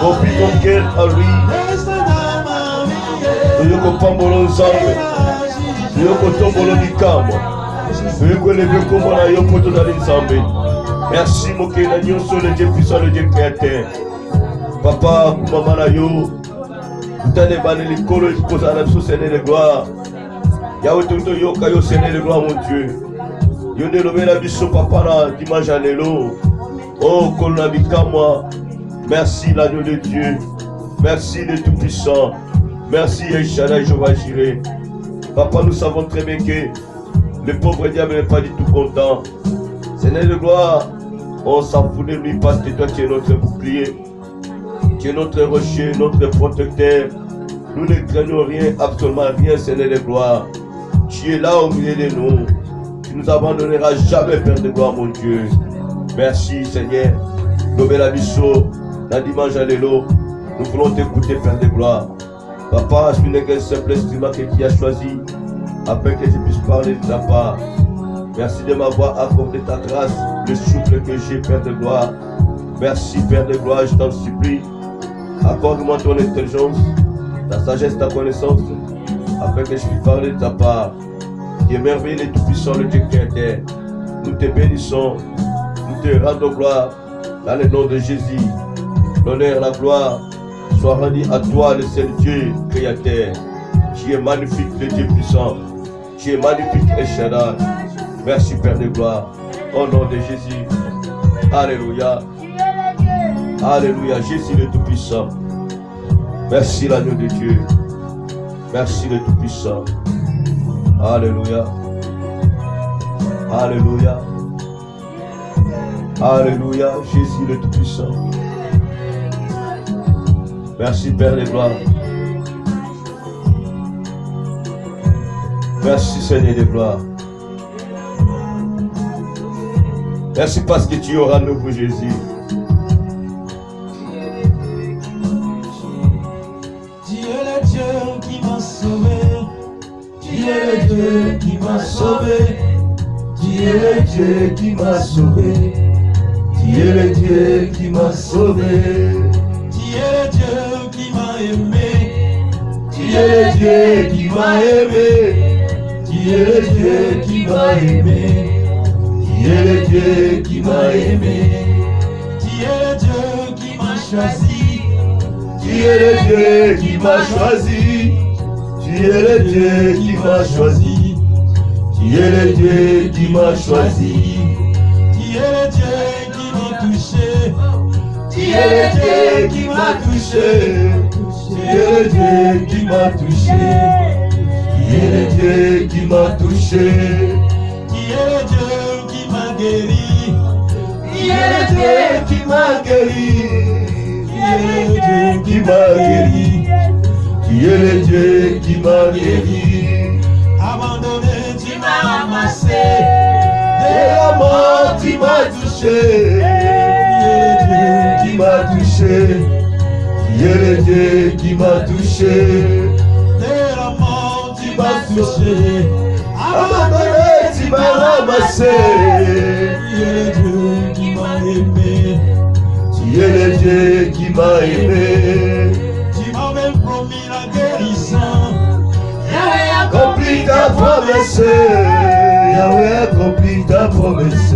Remplis ton cœur à lui. Nous ne pas mon ensemble. Nous ne pas mon likambo. Nous ne pas mon ayopoto dans l'ensemble. Merci mon cœur d'agneau sur le Dieu puissant, le Dieu créateur. Papa, maman ayo. Vous avez banni les colos qui posent à la Seigneur de gloire. Yahweh Tonto Yoka Yo Seigneur de gloire, mon Dieu. Yo dénommé la biso papa là, dimanche à l'élo. Oh, Kolabikama. Merci l'agneau de Dieu. Merci le Tout-Puissant. Merci Eshana Jéhovah Jireh. Papa, nous savons très bien que le pauvre diable n'est pas du tout content. Seigneur de gloire, on s'en fout de lui parce que toi tu es notre bouclier. Tu es notre rocher, notre protecteur. Nous ne craignons rien, absolument rien, Seigneur de gloire. Tu es là au milieu de nous. Tu nous abandonneras jamais, Père de gloire, mon Dieu. Merci, Seigneur. Lobé la bisso, la dimanche à l'élo. Nous voulons t'écouter, Père de gloire. Papa, je suis qu'un simple instrument que tu as choisi afin que je puisse parler de ta part. Merci de m'avoir accordé ta grâce, le souffle que j'ai, Père de gloire. Merci, Père de gloire, je t'en supplie. Accorde-moi ton intelligence, ta sagesse, ta connaissance, afin que je puisse parler de ta part. Tu es merveilleux et tout-puissant, le Dieu créateur. Nous te bénissons, nous te rendons gloire dans le nom de Jésus. L'honneur, la gloire soit rendue à toi, le seul Dieu créateur. Tu es magnifique, le Dieu puissant. Tu es magnifique, El Shaddai. Merci, Père de gloire. Au nom de Jésus. Alléluia. Alléluia. Jésus le Tout-Puissant. Merci, l'agneau de Dieu. Merci, le Tout-Puissant. Alléluia. Alléluia. Alléluia. Jésus le Tout-Puissant. Merci, Père de gloire. Merci, Seigneur de gloire. Merci parce que tu auras nouveau Jésus. Tu es le Dieu qui m'a sauvé. Tu es le Dieu qui m'a sauvé. Tu es le Dieu qui m'a sauvé. Tu es le Dieu qui m'a sauvé. Tu es le Dieu qui m'a aimé. Tu es le Dieu qui m'a aimé. Tu es le Dieu qui m'a aimé. Tu es le Dieu qui m'a aimé. Tu es le Dieu qui m'a choisi. Tu es le Dieu qui m'a choisi. Tu es le Dieu qui m'a choisi. Tu es le Dieu qui m'a choisi. Tu es le Dieu qui m'a touché. Tu es le Dieu qui m'a touché. Tu es le Dieu qui m'a touché. Tu es le Dieu qui m'a touché. Tu es le Dieu qui m'a guéri. Tu es le Dieu qui m'a guéri. Tu es le Dieu qui m'a guéri. Tu es le Dieu qui m'a guéri. Abandonné, tu m'as ramassé. De la mort, tu m'as touché. Tu es le Dieu qui m'a touché. Tu es le Dieu qui m'a touché. De la mort, tu m'as touché. Abandonné, tu m'as ramassé. Tu es le Dieu qui m'a aimé. Tu es le Dieu qui m'a aimé. Tu m'avais promis la guérison. Yahweh accomplit ta promesse. Yahweh accomplit ta promesse.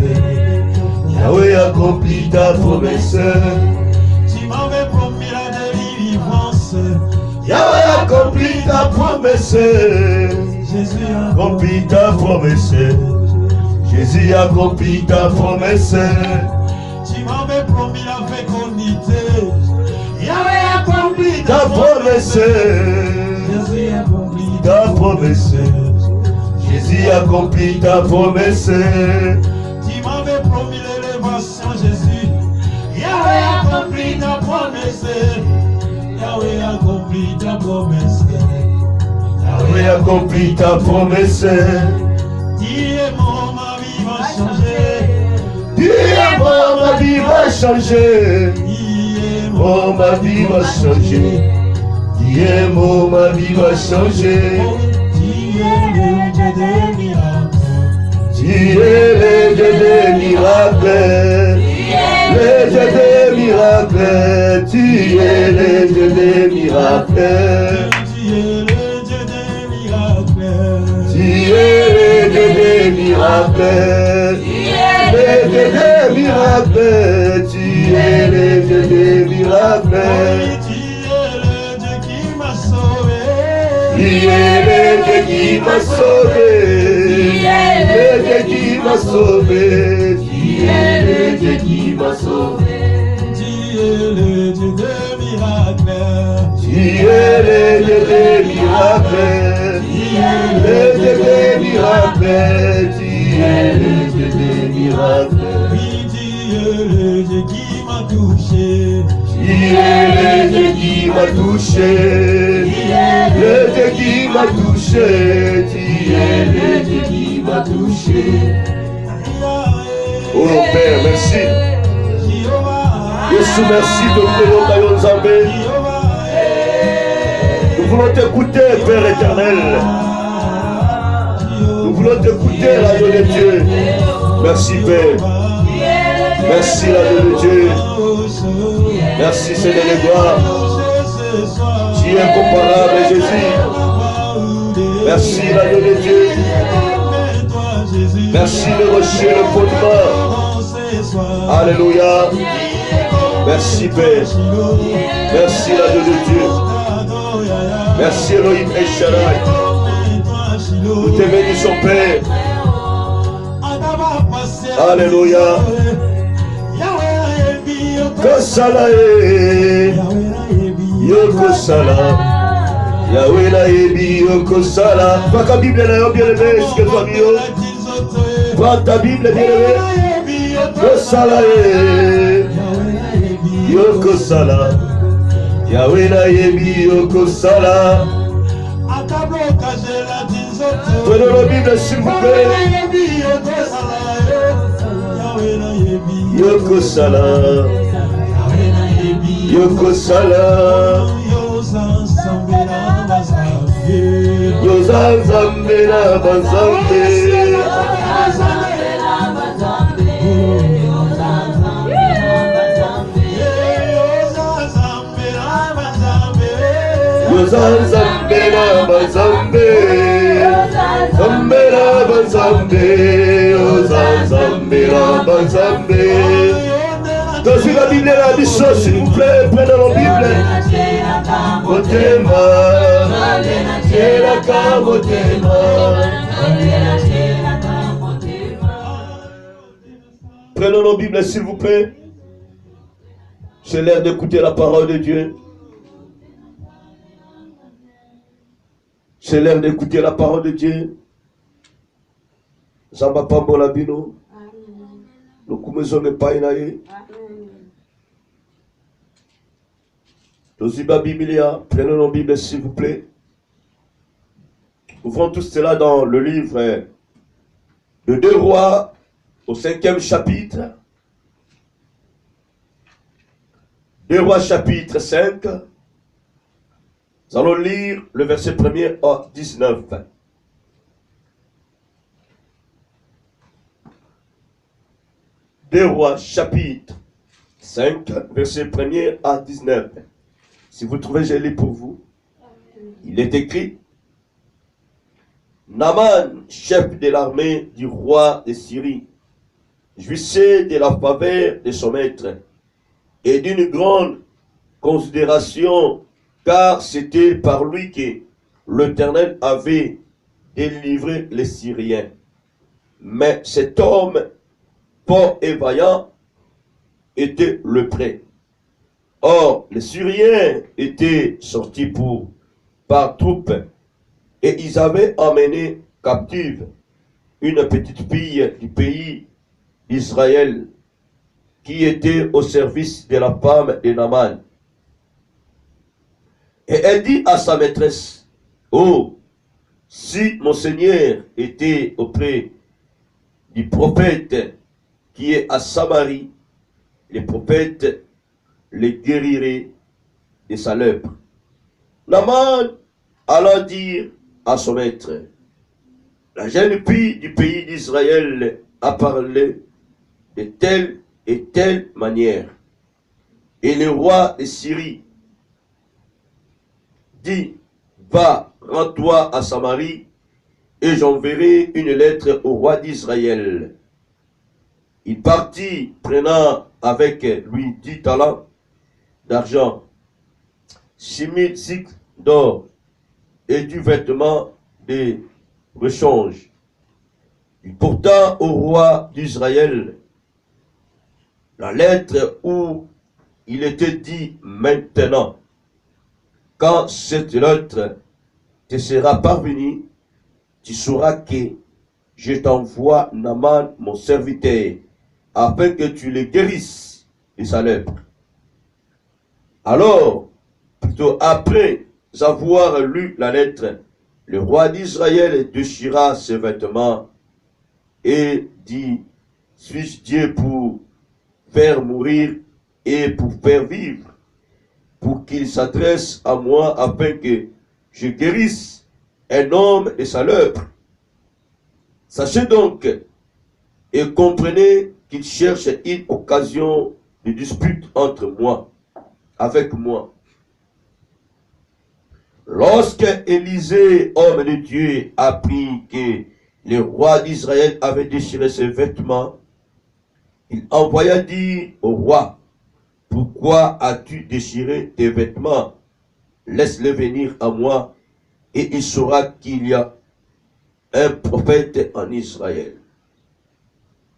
Yahweh accomplit ta promesse. Tu m'avais promis la délivrance. Yahweh accomplit ta promesse. Jésus accomplit ta promesse. Jésus accomplit ta promesse. Tu m'avais promis la fécondité. Yahweh accomplit ta promesse. Jésus accomplit ta promesse. Jésus accomplit ta promesse. Tu m'avais promis l'élévation, Jésus. Yahweh accomplit ta promesse. Yahweh accomplit ta promesse. Yahweh accomplit ta promesse. Dis mon ma vie va changer. Dis mon ma vie va changer. Oh, ma vie va changer. Dis mon ma vie va changer. Tu es le Dieu des miracles. Tu es le Dieu des miracles. Le Dieu des miracles. Tu es miracles. Le Dieu des miracles, tu es le Dieu des miracles. Tu es le Dieu qui m'a sauvé. Le Dieu qui m'a sauvé. Tu es le Dieu qui m'a sauvé. Tu es le Dieu des miracles. Tu es le Dieu des miracles. Le Dieu des miracles. Tu es le Dieu des miracles. Oui, tu es le Dieu qui m'a touché. Tu es le Dieu qui m'a touché. Le Dieu qui m'a touché. Tu es le Dieu qui m'a touché. Oh Père, merci. Jésus, merci de nous Nzambé. Nous voulons t'écouter, Père éternel. Nous voulons t'écouter, l'agneau de Dieu. Merci, Père. Merci, l'agneau de Dieu. Merci, Seigneur de gloire. Tu es incomparable, Jésus. Merci, l'agneau de Dieu. Merci, le rocher, le fondement. Alléluia. Merci, Père. Merci, l'agneau de Dieu. Merci, Elohim et Shaddai. Nous te bénissons, Père. Alléluia. Kosala Yokosala Yahweh na yebi Yokosala. Pas ta Bible là, bien-aimé, ce que toi bio. Pas ta Bible, bien-aimé. Kosala Yokosala Yahweh na yebi Yokosala. Prenez la Bible s'il vous plaît. Yokosala Yokosala Yozanzambe na banzambe. Yozanzambe na banzambe. Zambe na banzambe. Yozanzambe na banzambe. Dans la Bible, la mission, s'il vous plaît, prenez la Bible. Motema, Tieraka Motema. Prenons nos Bibles, s'il vous plaît. C'est l'heure d'écouter la parole de Dieu. C'est l'heure d'écouter la parole de Dieu. Zamba Pambo Labino. Nous commençons à parler. Dosiba Biblia, prenons nos Bibles s'il vous plaît. Ouvrons tout cela dans le livre de 2 Rois au 5e chapitre. 2 Rois chapitre 5. Nous allons lire le verset 1er à 19. Deux Rois chapitre 5, verset 1er à 19. Si vous trouvez, je lis pour vous. Il est écrit: Naaman, chef de l'armée du roi de Syrie, jouissait de la faveur de son maître et d'une grande considération, car c'était par lui que l'Éternel avait délivré les Syriens. Mais cet homme, fort et vaillant, était lépreux. Or, les Syriens étaient sortis par troupes, et ils avaient emmené captive une petite fille du pays d'Israël, qui était au service de la femme de Naaman. Et elle dit à sa maîtresse: Oh, si mon Seigneur était auprès du prophète qui est à Samarie, les prophètes les guériraient de sa lèpre. Naaman alla dire à son maître: La jeune fille du pays d'Israël a parlé de telle et telle manière. Et le roi de Syrie dit: Va, rends-toi à Samarie et j'enverrai une lettre au roi d'Israël. Il partit, prenant avec lui 10 talents d'argent, 6000 cycles d'or et du vêtement de rechange. Il porta au roi d'Israël la lettre où il était dit maintenant, quand cette lettre te sera parvenue, tu sauras que je t'envoie Naaman, mon serviteur, afin que tu le guérisses de sa lèpre. Alors, plutôt après avoir lu la lettre, le roi d'Israël déchira ses vêtements et dit, suis-je Dieu pour faire mourir et pour faire vivre, pour qu'il s'adresse à moi afin que je guérisse un homme de sa lèpre. Sachez donc et comprenez qu'il cherche une occasion de dispute avec moi. Lorsque Élisée, homme de Dieu, apprit que le roi d'Israël avait déchiré ses vêtements, il envoya dire au roi, pourquoi as-tu déchiré tes vêtements? Laisse-le venir à moi, et il saura qu'il y a un prophète en Israël.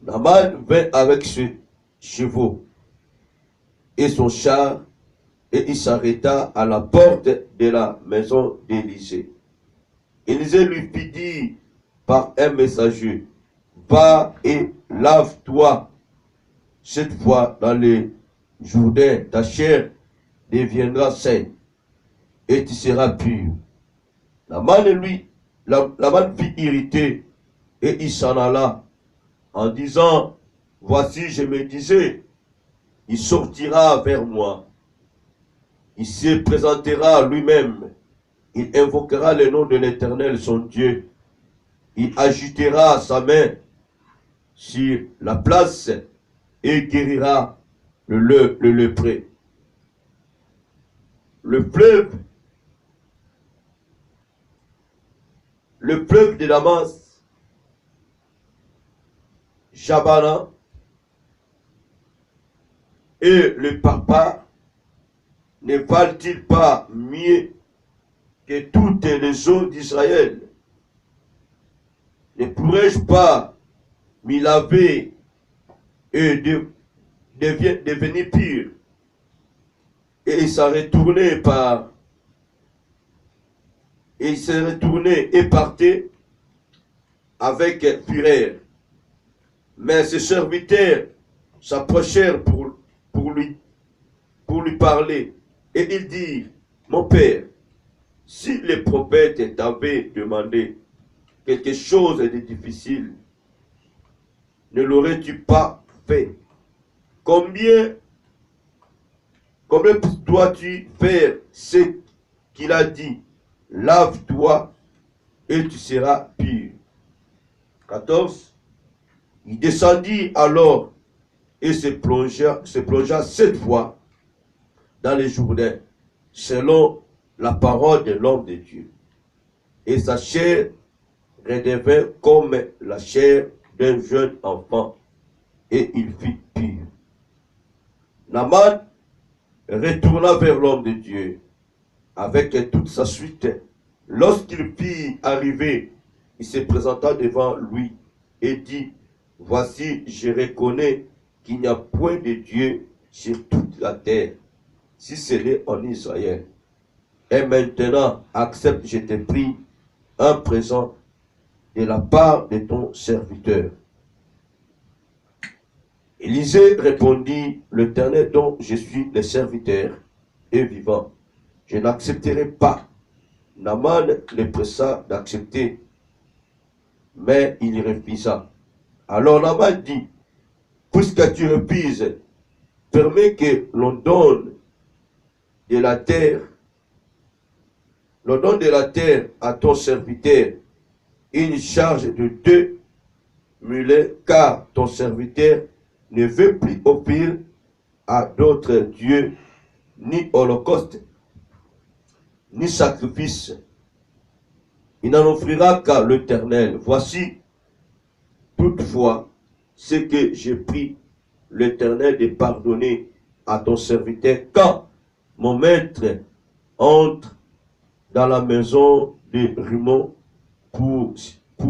Naaman vint avec ses chevaux et son char, et il s'arrêta à la porte de la maison d'Élisée. Élisée lui fit dire par un messager, va et lave-toi cette fois dans le Jourdain, ta chair deviendra saine et tu seras pur. Naaman fut irrité et il s'en alla en disant, voici je me disais, il sortira vers moi, il se présentera lui-même, il invoquera le nom de l'Éternel son Dieu, il agitera sa main sur la place et guérira le lépreux. Le fleuve de Damas, Jabana et le Papa ne valent-ils pas mieux que toutes les eaux d'Israël? Ne pourrais-je pas m'y laver et devenir pur? Et il s'est retourné et partait avec fureur. Mais ses serviteurs s'approchèrent pour lui parler. Et ils dirent, mon père, si les prophètes t'avaient demandé quelque chose de difficile, ne l'aurais-tu pas fait? Combien dois-tu faire ce qu'il a dit? Lave-toi et tu seras pur. 14. Il descendit alors et se plongea 7 fois dans les Jourdains, selon la parole de l'homme de Dieu. Et sa chair redevint comme la chair d'un jeune enfant, et il fut pur. Naaman retourna vers l'homme de Dieu avec toute sa suite. Lorsqu'il fit arriver, il se présenta devant lui et dit, voici, je reconnais qu'il n'y a point de Dieu sur toute la terre, si ce n'est en Israël. Et maintenant, accepte, je te prie, un présent de la part de ton serviteur. Élisée répondit, l'Éternel dont je suis le serviteur est vivant. Je n'accepterai pas. Naaman le pressa d'accepter, mais il refusa. Alors Naaman dit, puisque tu refuses, permets que l'on donne de la terre à ton serviteur, une charge de 2 mulets, car ton serviteur ne veut plus offrir à d'autres dieux ni holocauste, ni sacrifice. Il n'en offrira qu'à l'Éternel. Voici toutefois ce que j'ai pris l'Éternel de pardonner à ton serviteur quand mon maître entre dans la maison de Rimmon pour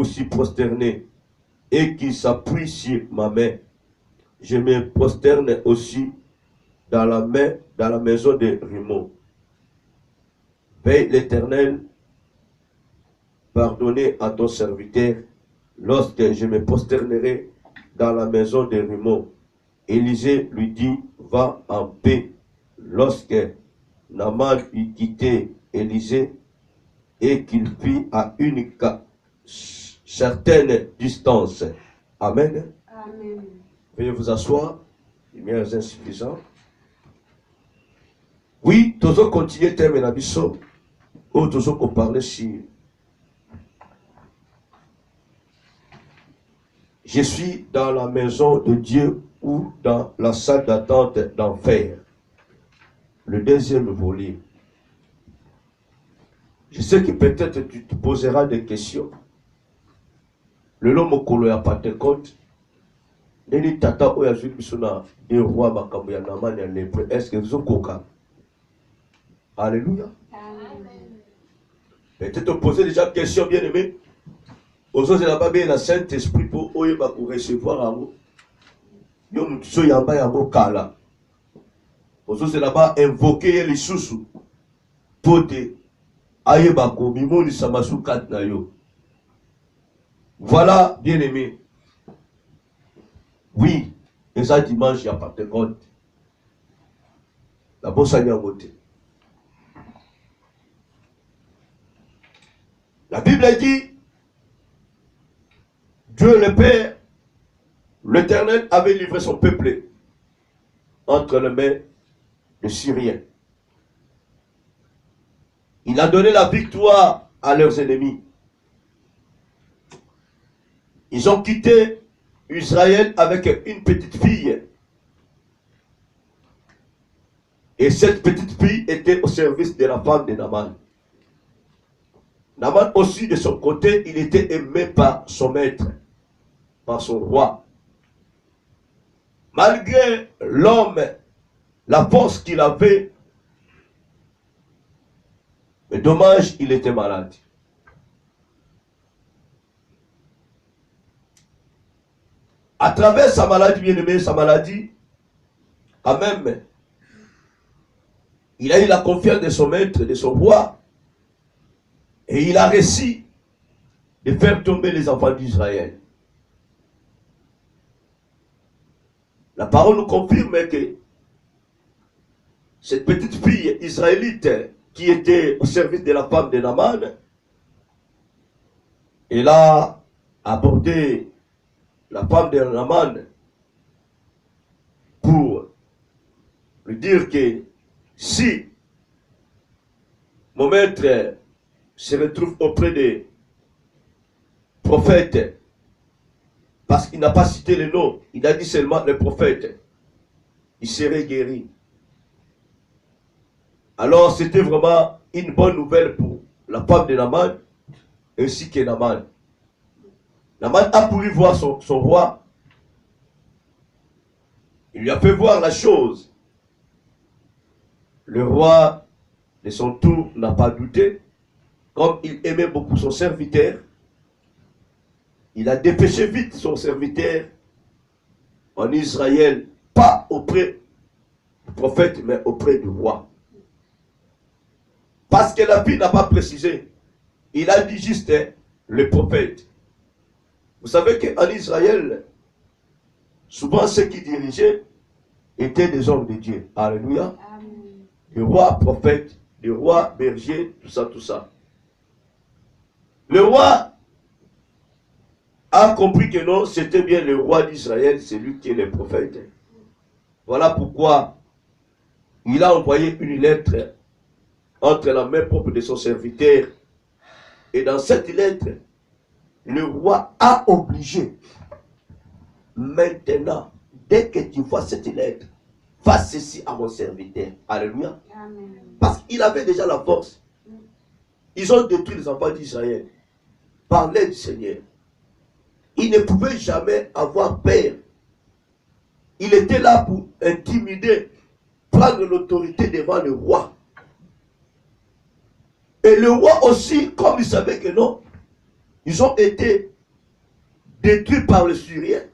s'y prosterner et qu'il s'appuie sur ma main. Je me prosterne aussi dans la maison de Rimmon. Veille l'Éternel, pardonnez à ton serviteur lorsque je me prosternerai dans la maison de Rimmon. Élisée lui dit, va en paix. Lorsque Naaman eut quitté Élisée et qu'il fit à une certaine distance. Amen. Amen. Veuillez vous asseoir. Lumière insuffisante. Oui, tous continuer terme na biso. Ou tous qu'on parlait sur. Je suis dans la maison de Dieu ou dans la salle d'attente d'enfer. Le deuxième volet. Je sais que peut-être tu te poseras des questions. Le lomo kolo ya Pentecôte. Neni tata oya zui bisona de roi makambo ya Naaman ya lépreux. Est-ce que vous avez Alléluia. Amen. Peut-être te poser déjà question bien aimé. Aux autres là-bas bien la Saint-Esprit pour oyeba pour recevoir amour. Yo mutso yamba yango kala. Aux autres là-bas invoquer les sous pour te ayeba ko mimoni samasu kat na yo. Voilà, bien aimé. Oui, et ça dimanche, il n'y a pas de compte. La bosse a côté. La Bible dit, Dieu le Père, l'Éternel avait livré son peuple entre les mains des Syriens. Il a donné la victoire à leurs ennemis. Ils ont quitté Israël avec une petite fille. Et cette petite fille était au service de la femme de Naaman. Naaman aussi, de son côté, il était aimé par son maître, par son roi. Malgré l'homme, la force qu'il avait, mais dommage, il était malade. À travers sa maladie, bien aimé, sa maladie, quand même, il a eu la confiance de son maître, de son roi, et il a réussi de faire tomber les enfants d'Israël. La parole nous confirme que cette petite fille israélite qui était au service de la femme de Naaman, elle a abordé la femme de Naaman pour lui dire que si mon maître se retrouve auprès des prophètes, parce qu'il n'a pas cité le nom, il a dit seulement le prophète, il serait guéri. Alors c'était vraiment une bonne nouvelle pour la femme de Naaman ainsi que Naaman. Naaman a voulu voir son roi. Il lui a fait voir la chose. Le roi, de son tour, n'a pas douté. Comme il aimait beaucoup son serviteur, il a dépêché vite son serviteur en Israël, pas auprès du prophète, mais auprès du roi. Parce que la Bible n'a pas précisé. Il a dit juste le prophète. Vous savez qu'en Israël, souvent ceux qui dirigeaient étaient des hommes de Dieu. Alléluia. Amen. Le roi prophète, le roi berger, tout ça, tout ça. Le roi a compris que non, c'était bien le roi d'Israël, c'est lui qui est le prophète. Voilà pourquoi il a envoyé une lettre entre la main propre de son serviteur. Et dans cette lettre, le roi a obligé, maintenant, dès que tu vois cette lettre, fais ceci à mon serviteur. Alléluia. Amen. Parce qu'il avait déjà la force. Ils ont détruit les enfants d'Israël. parlait du Seigneur. Il ne pouvait jamais avoir peur. Il était là pour intimider, prendre l'autorité devant le roi. Et le roi aussi, comme il savait que non, ils ont été détruits par les Syriens.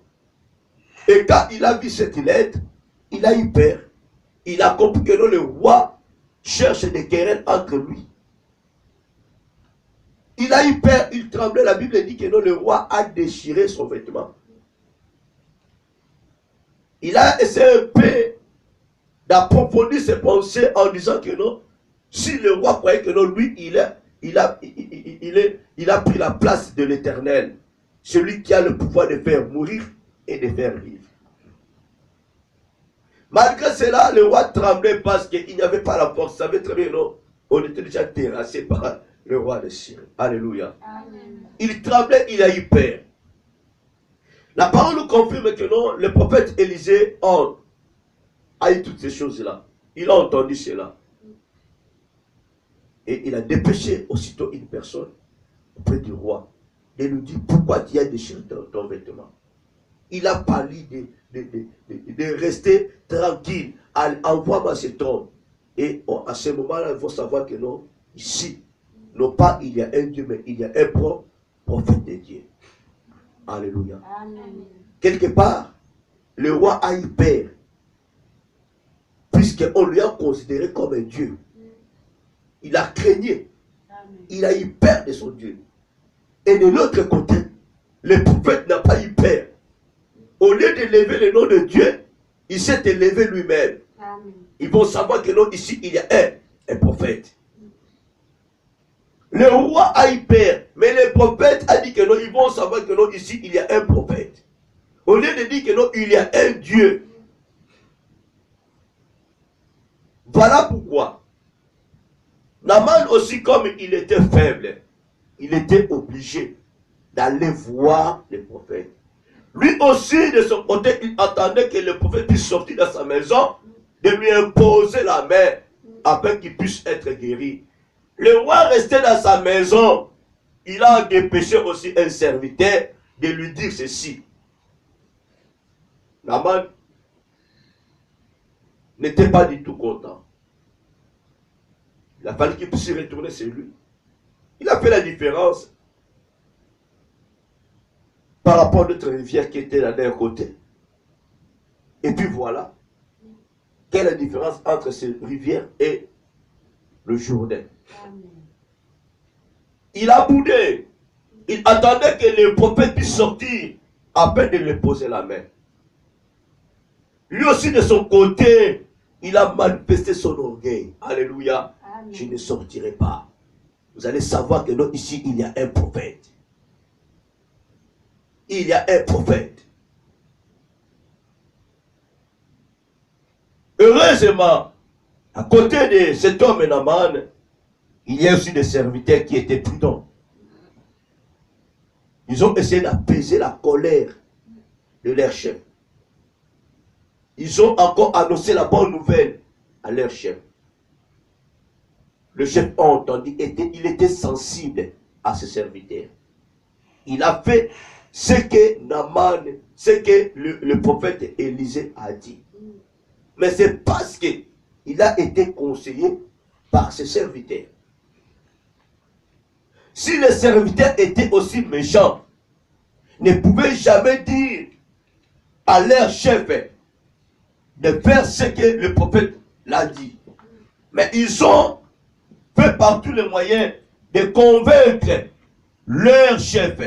Et quand il a vu cette lettre, il a eu peur. Il a compris que non, le roi cherche des querelles entre lui. Il a eu peur, il tremblait. La Bible dit que non, le roi a déchiré son vêtement. Il a essayé un peu d'approfondir ses pensées en disant que non, si le roi croyait que non, lui, il a pris la place de l'Éternel, celui qui a le pouvoir de faire mourir et de faire vivre. Malgré cela, le roi tremblait parce qu'il n'y avait pas la force. Il savait très bien, non, on était déjà terrassé par le roi de Syrie. Alléluia. Amen. Il tremblait, il a eu peur. La parole nous confirme que non, le prophète Élisée a eu toutes ces choses-là. Il a entendu cela. Et il a dépêché aussitôt une personne auprès du roi et lui dit, pourquoi tu as déchiré ton vêtement? Il a parlé de rester tranquille. Envoie-moi cet homme. Et à ce moment-là, il faut savoir que non, ici, non pas il y a un Dieu, mais il y a un prophète de Dieu. Alléluia. Amen. Quelque part, le roi a eu peur, puisqu'on lui a considéré comme un Dieu. Il a craigné. Il a eu peur de son Dieu. Et de l'autre côté, le prophète n'a pas eu peur. Au lieu de lever le nom de Dieu, il s'est élevé lui-même. Ils vont savoir que non, ici, il y a un prophète. Le roi a eu peur, mais le prophète a dit que non, ils vont savoir que non, ici, il y a un prophète. Au lieu de dire que non, il y a un Dieu. Voilà pourquoi. Naaman aussi, comme il était faible, il était obligé d'aller voir le prophète. Lui aussi, de son côté, il attendait que le prophète puisse sortir de sa maison, de lui imposer la main, afin qu'il puisse être guéri. Le roi restait dans sa maison. Il a dépêché aussi un serviteur de lui dire ceci. Naaman n'était pas du tout content. Il a fallu qu'il puisse retourner chez lui. Il a fait la différence par rapport à notre rivière qui était là d'un côté. Et puis voilà. Quelle est la différence entre cette rivière et le Jourdain? Il a boudé. Il attendait que le prophète puisse sortir afin de lui poser la main. Lui aussi de son côté, il a manifesté son orgueil. Alléluia. Amen. Je ne sortirai pas. Vous allez savoir que non, ici, il y a un prophète. Il y a un prophète. Heureusement, à côté de cet homme Naaman, il y a aussi des serviteurs qui étaient prudents. Ils ont essayé d'apaiser la colère de leur chef. Ils ont encore annoncé la bonne nouvelle à leur chef. Le chef a entendu, il était sensible à ses serviteurs. Il a fait ce que Naaman, ce que le prophète Élisée a dit. Mais c'est parce qu'il a été conseillé par ses serviteurs. Si les serviteurs étaient aussi méchants, ne pouvaient jamais dire à leur chef de faire ce que le prophète l'a dit. Mais ils ont fait par tous les moyens de convaincre leur chef.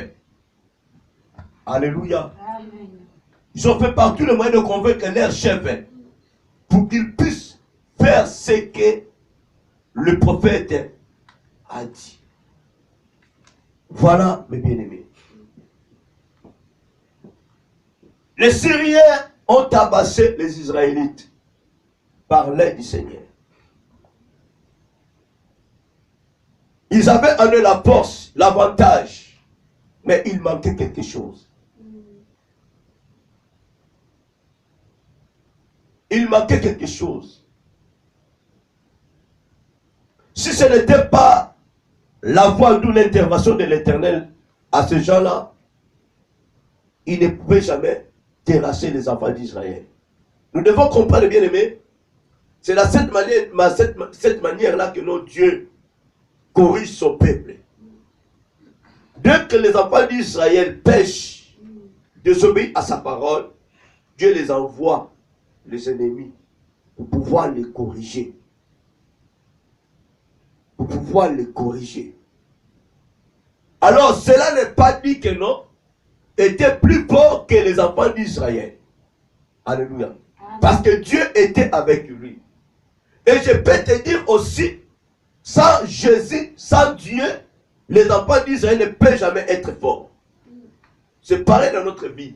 Alléluia. Amen. Ils ont fait par tous les moyens de convaincre leur chef pour qu'ils puissent faire ce que le prophète a dit. Voilà, mes bien-aimés. Les Syriens ont tabassé les Israélites par l'aide du Seigneur. Ils avaient en eux la force, l'avantage, mais il manquait quelque chose. Il manquait quelque chose. Si ce n'était pas la voix d'où l'intervention de l'Éternel à ces gens-là, ils ne pouvaient jamais terrasser les enfants d'Israël. Nous devons comprendre, bien aimés, c'est de cette manière-là que notre Dieu corrige son peuple. Dès que les enfants d'Israël pêchent, désobéissent à sa parole, Dieu les envoie, les ennemis, pour pouvoir les corriger. Pour pouvoir les corriger. Alors, cela n'est pas dit que non, était plus fort que les enfants d'Israël. Alléluia. Parce que Dieu était avec lui. Et je peux te dire aussi, sans Jésus, sans Dieu, les enfants d'Israël ne peuvent jamais être forts. C'est pareil dans notre vie.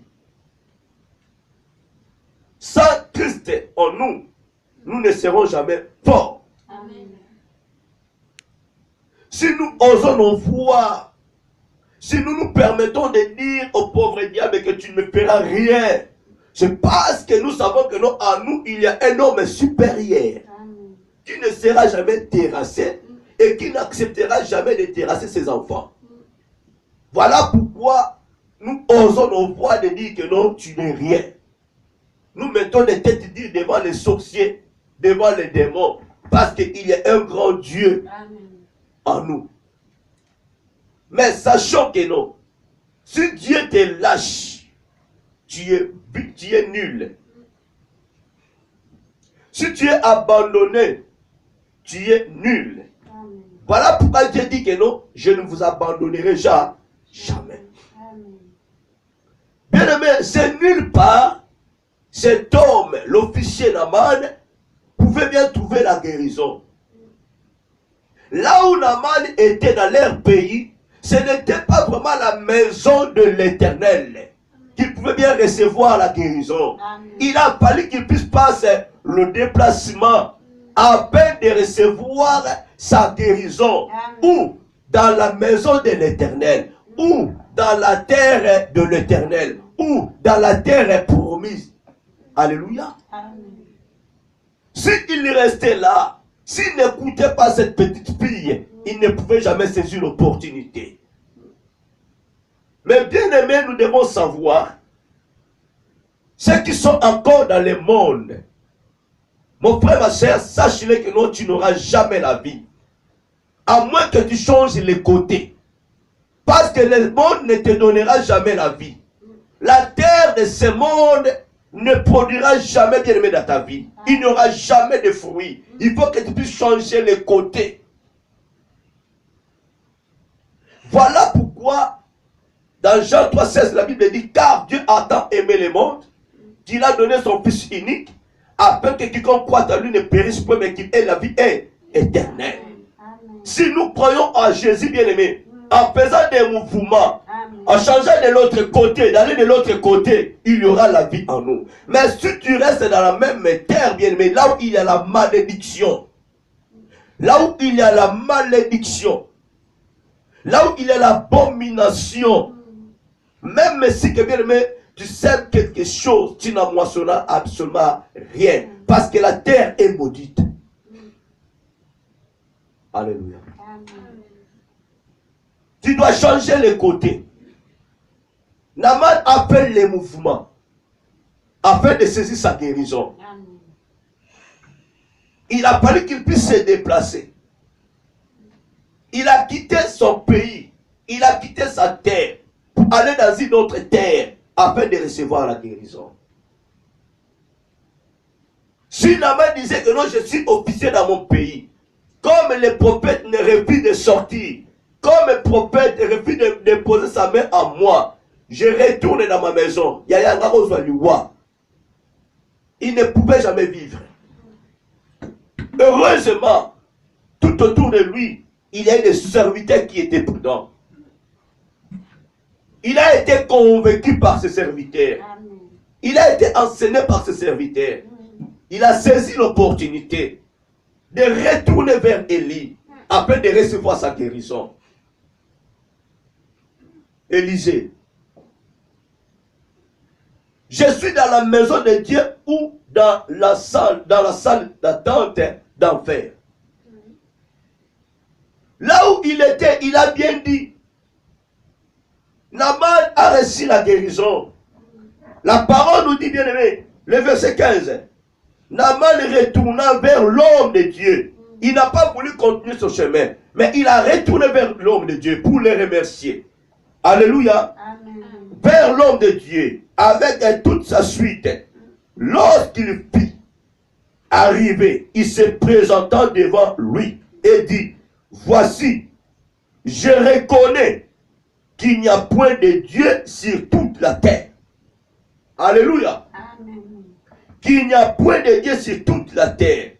Sans Christ en nous, nous ne serons jamais forts. Amen. Si nous osons nous voir, si nous nous permettons de dire au pauvre diable que tu ne me feras rien, c'est parce que nous savons que non, en nous, il y a un homme supérieur qui ne sera jamais terrassé et qui n'acceptera jamais de terrasser ses enfants. Voilà pourquoi nous osons nos voix de dire que non, tu n'es rien. Nous mettons les têtes dures devant les sorciers, devant les démons, parce qu'il y a un grand Dieu en nous. Mais sachons que non, si Dieu te lâche, tu es nul. Si tu es abandonné, tu es nul. Amen. Voilà pourquoi Dieu dit que non, je ne vous abandonnerai jamais. Bien aimé, c'est nulle part, cet homme, l'officier Naaman, pouvait bien trouver la guérison. Là où Naaman était dans leur pays, ce n'était pas vraiment la maison de l'Éternel qu'il pouvait bien recevoir la guérison. Amen. Il a fallu qu'il puisse passer le déplacement afin de recevoir sa guérison. Amen. Ou dans la maison de l'Éternel, ou dans la terre de l'Éternel, ou dans la terre promise. Alléluia. S'il restait là, s'il n'écoutait pas cette petite fille, il ne pouvait jamais saisir l'opportunité. Mais bien aimé, nous devons savoir, ceux qui sont encore dans le monde, mon frère, ma soeur, sache-le que non, tu n'auras jamais la vie. À moins que tu changes les côtés. Parce que le monde ne te donnera jamais la vie. La terre de ce monde ne produira jamais, bien aimé, dans ta vie. Il n'y aura jamais de fruits. Il faut que tu puisses changer les côtés. Voilà pourquoi, dans Jean 3,16, la Bible dit, car Dieu a tant aimé le monde, qu'il a donné son Fils unique, afin que quiconque croit en lui ne périsse point, mais qu'il ait la vie éternelle. Amen. Si nous croyons en Jésus, bien-aimé, en faisant des mouvements, en changeant de l'autre côté, d'aller de l'autre côté, il y aura la vie en nous. Mais si tu restes dans la même terre, bien-aimé, là où il y a la malédiction, là où il y a la malédiction, là où il y a l'abomination, même si, bien-aimé, tu sèmes quelque chose, tu n'en moissonneras absolument rien. Parce que la terre est maudite. Alléluia. Tu dois changer les côtés. Naaman appelle les mouvements afin de saisir sa guérison. Il a fallu qu'il puisse se déplacer. Il a quitté son pays. Il a quitté sa terre pour aller dans une autre terre afin de recevoir la guérison. Si Naaman disait que non, je suis officier dans mon pays, comme les prophètes ne refusent de sortir, comme le prophète refuse de poser sa main à moi, je retourne dans ma maison. Il ne pouvait jamais vivre. Heureusement, tout autour de lui, il y a des serviteurs qui étaient prudents. Il a été convaincu par ses serviteurs. Il a été enseigné par ses serviteurs. Il a saisi l'opportunité de retourner vers Élie afin de recevoir sa guérison. Élisée, je suis dans la maison de Dieu ou dans la salle d'attente d'enfer. Là où il était, il a bien dit, Naaman a reçu la guérison. La parole nous dit, bien aimé, le verset 15. Naaman retourna vers l'homme de Dieu. Il n'a pas voulu continuer son chemin, mais il a retourné vers l'homme de Dieu pour le remercier. Alléluia. Amen. Vers l'homme de Dieu, avec toute sa suite. Lorsqu'il fit arriver, il se présenta devant lui et dit, voici, je reconnais qu'il n'y a point de Dieu sur toute la terre. Alléluia. Amen. Qu'il n'y a point de Dieu sur toute la terre.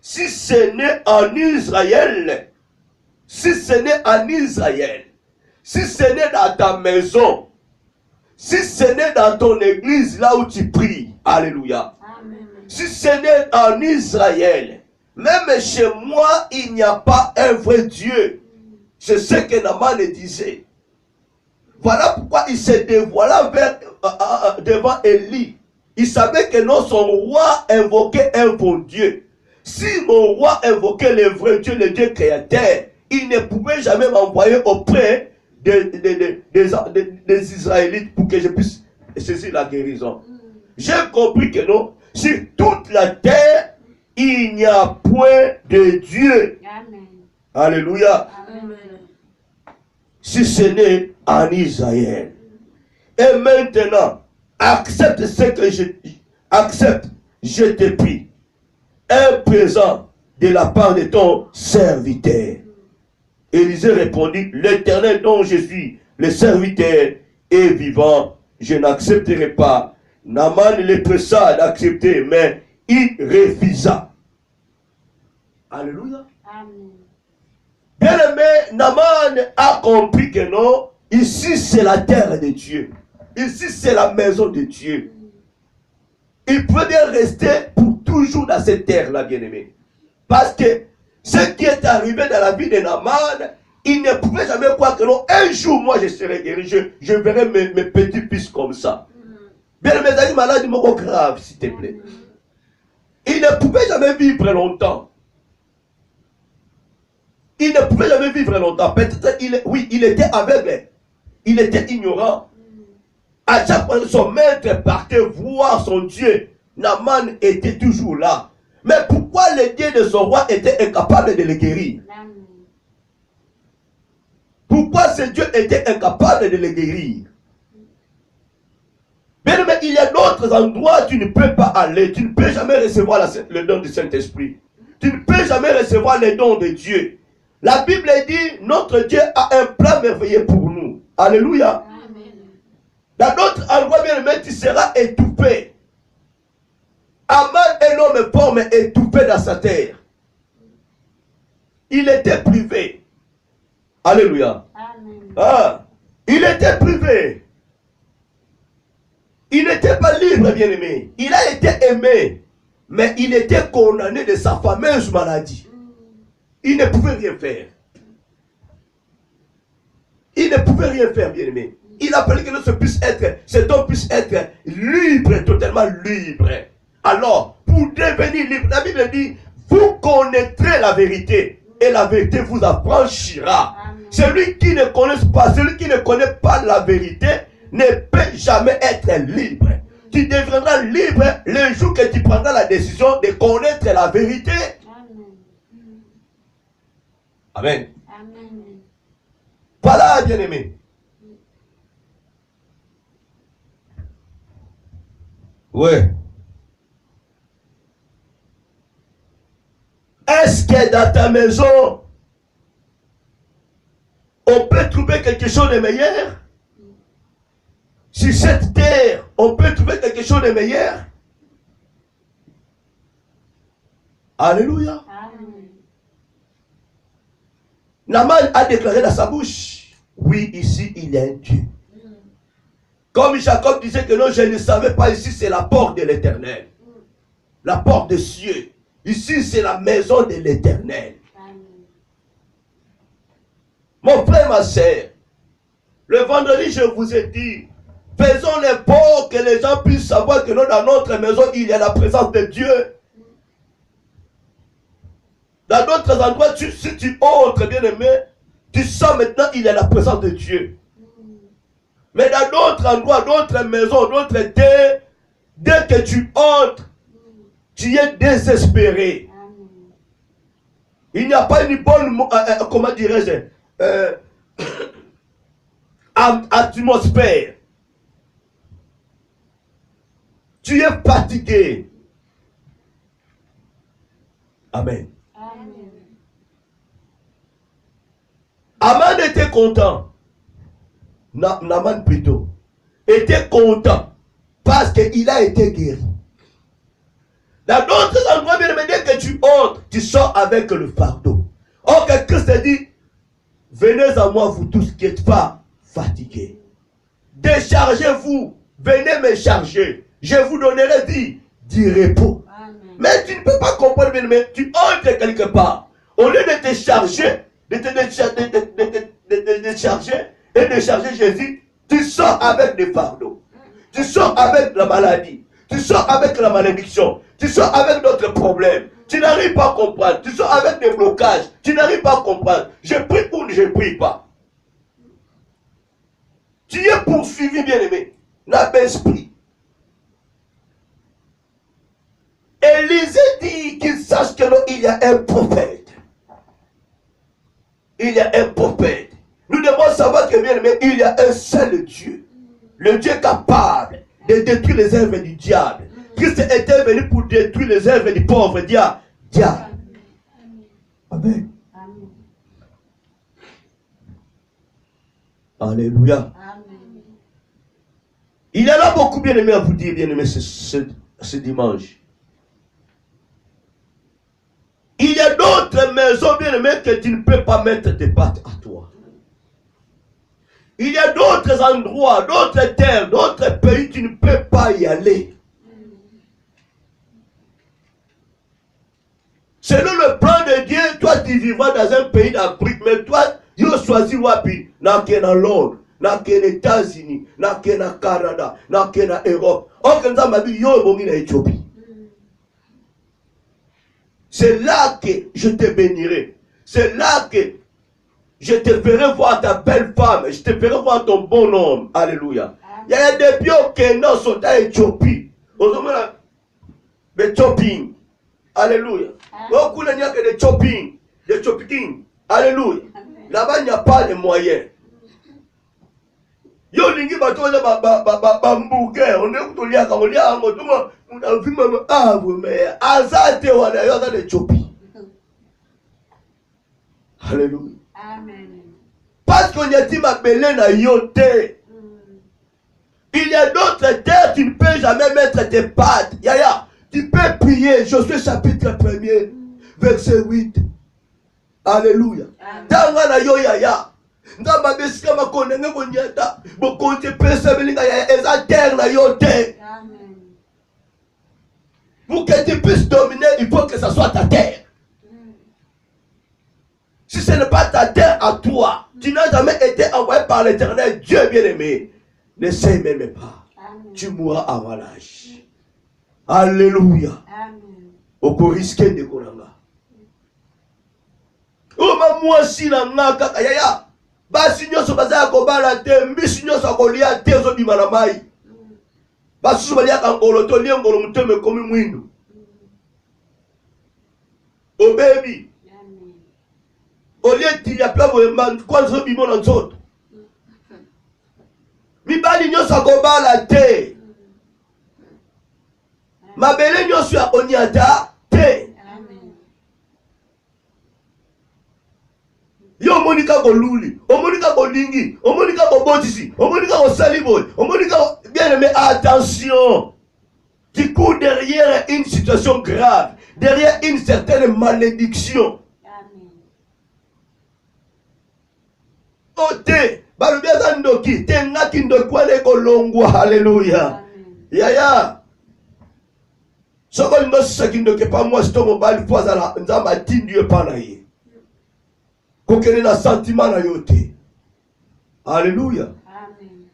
Si ce n'est en Israël, si ce n'est en Israël, si ce n'est dans ta maison, si ce n'est dans ton église, là où tu pries, alléluia. Amen. Si ce n'est en Israël, même chez moi, il n'y a pas un vrai Dieu. C'est ce que Naaman disait. Voilà pourquoi il se dévoila devant Élie. Il savait que non, son roi invoquait un bon Dieu. Si mon roi invoquait le vrai Dieu, le Dieu créateur, il ne pouvait jamais m'envoyer auprès des Israélites pour que je puisse saisir la guérison. J'ai compris que non, sur toute la terre, il n'y a point de Dieu. Amen. Alléluia. Amen. Si ce n'est en Israël. Et maintenant, accepte ce que je te prie. Un présent de la part de ton serviteur. Élisée répondit, l'Éternel dont je suis le serviteur est vivant, je n'accepterai pas. Naaman le pressa d'accepter, mais il refusa. Alléluia. Amen. Bien aimé, Naaman a compris que non, ici c'est la terre de Dieu. Ici c'est la maison de Dieu. Il peut bien rester pour toujours dans cette terre-là, bien aimé. Parce que ce qui est arrivé dans la vie de Naaman, il ne pouvait jamais croire que non, un jour moi je serai guéri, je verrai mes petits-fils comme ça. Bien mes amis malades, me grave, s'il te plaît. Il ne pouvait jamais vivre longtemps. Il ne pouvait jamais vivre longtemps. Peut-être, il était aveugle. Il était ignorant. À chaque fois que son maître partait voir son Dieu, Naaman était toujours là. Mais pourquoi le Dieu de son roi était incapable de le guérir? Pourquoi ce Dieu était incapable de le guérir? Mais il y a d'autres endroits où tu ne peux pas aller. Tu ne peux jamais recevoir le don du Saint-Esprit. Tu ne peux jamais recevoir les dons de Dieu. La Bible dit, notre Dieu a un plan merveilleux pour nous. Alléluia. Amen. Dans d'autres endroits, bien aimé, tu seras étouffé. Aman, un homme pauvre, mais étouffé dans sa terre. Il était privé. Alléluia. Amen. Ah, il était privé. Il n'était pas libre, bien aimé. Il a été aimé, mais il était condamné de sa fameuse maladie. Il ne pouvait rien faire. Il ne pouvait rien faire, bien aimé. Il a fallu que cet homme puisse être libre, totalement libre. Alors, pour devenir libre, la Bible dit, vous connaîtrez la vérité et la vérité vous affranchira. Amen. Celui qui ne connaît pas, celui qui ne connaît pas la vérité ne peut jamais être libre. Tu deviendras libre le jour que tu prendras la décision de connaître la vérité. Amen. Amen. Voilà, bien-aimé. Ouais. Est-ce que dans ta maison, on peut trouver quelque chose de meilleur? Sur cette terre, on peut trouver quelque chose de meilleur? Alléluia. Amen. Naaman a déclaré dans sa bouche, oui, ici il y a un Dieu. Comme Jacob disait que non, je ne savais pas, ici c'est la porte de l'Éternel. La porte des cieux. Ici c'est la maison de l'Éternel. Mon frère, ma soeur, le vendredi je vous ai dit, faisons l'effort que les gens puissent savoir que nous, dans notre maison, il y a la présence de Dieu. Dans d'autres endroits, si tu entres, bien aimé, tu sens maintenant il y a la présence de Dieu. Mais dans d'autres endroits, d'autres maisons, d'autres terres, dès que tu entres, tu es désespéré. Il n'y a pas une bonne, comment dirais-je, atmosphère. Tu es fatigué. Amen. Aman était content. Naaman plutôt. Était content. Parce qu'il a été guéri. Dans d'autres endroits, bien aimé, dès que tu entres, tu sors avec le fardeau. Or, que Christ a dit, venez à moi, vous tous qui n'êtes pas fatigués. Déchargez-vous. Venez me charger. Je vous donnerai du repos. Amen. Mais tu ne peux pas comprendre, bien aimé. Tu entres quelque part. Au lieu de te charger, de charger et de charger Jésus, tu sors avec des fardeaux. Tu sors avec la maladie. Tu sors avec la malédiction. Tu sors avec d'autres problèmes. Tu n'arrives pas à comprendre. Tu sors avec des blocages. Tu n'arrives pas à comprendre. Je prie ou je ne prie pas. Tu es poursuivi, bien-aimé. N'a pas esprit. Élisée dit qu'il sache qu'il y a un prophète. Il y a un prophète. Nous devons savoir que, bien aimé, il y a un seul Dieu. Le Dieu capable de détruire les œuvres du diable. Christ était venu pour détruire les œuvres du pauvre diable. Amen. Alléluia. Amen. Il y en a beaucoup, bien aimé, à vous dire, bien aimé, ce dimanche. Il y a d'autres maisons, bien aimé, que tu ne peux pas mettre tes pattes à toi. Il y a d'autres endroits, d'autres terres, d'autres pays, tu ne peux pas y aller. Selon le plan de Dieu, toi tu vivras dans un pays d'Afrique, mais toi, tu as choisi Wapi, dans Londres, dans les États-Unis, dans le Canada, dans l'Europe. C'est là que je te bénirai. C'est là que je te ferai voir ta belle femme. Je te ferai voir ton bon homme. Alléluia. Il y a des pions qui sont en Éthiopie. Des shopping. Alléluia. Beaucoup il n'y a que des shopping. Des shopping. Alléluia. Là-bas, il n'y a pas de moyens. Yo lingi batoza bambuke on est kutolia kamolia ngotuma unavima avu me azate wana yoga de chopi. Alléluia. Amen. Parce qu'on y a dit ma belé na yote. Il y a d'autres terres tu ne peux jamais mettre tes pattes. Yaya, tu peux prier. Josué chapitre 1er verset 8. Alléluia. Tanga na yo yaya. Ndamba besika makonenge konyata bokonte pesa belinga ya ezater na yote. Amen. Pour que tu puisses dominer, il faut que ça soit ta terre. Si ce n'est pas ta terre à toi, tu n'as jamais été envoyé par l'Éternel, Dieu bien-aimé. Ne sais même pas. Amen. Tu mourras avant l'âge. Alléluia. Amen. Oko risqué de konanga. Oma moi si na ngaka yaya. Basi nyoso bazaya kobala te, mbisi nyoso akolia te ozobima na mai. Basusu baliaka ngolo to lie ngolo muteme komi mwindu. O baby. Olie ti ya plavo emba kwanza obimo na nzoto. Mibali nyoso akobala te. Mabele nyoso ya onyata te. Yo monika ko luli, o monika ko lingi, o monika ko botisi, o monika ko saliboy, o monika bien aimé, attention. Tu cours derrière une situation grave, derrière une certaine malédiction. Amen. Ote, balubia ndoki, tenga kindokwale ko longwa, hallelujah. Yaya. Soko ndo sakindoke pa moi stomo bali poza la nzamba tindiye pana ye. Kokene na sentiment na yote. Alléluia. Amen.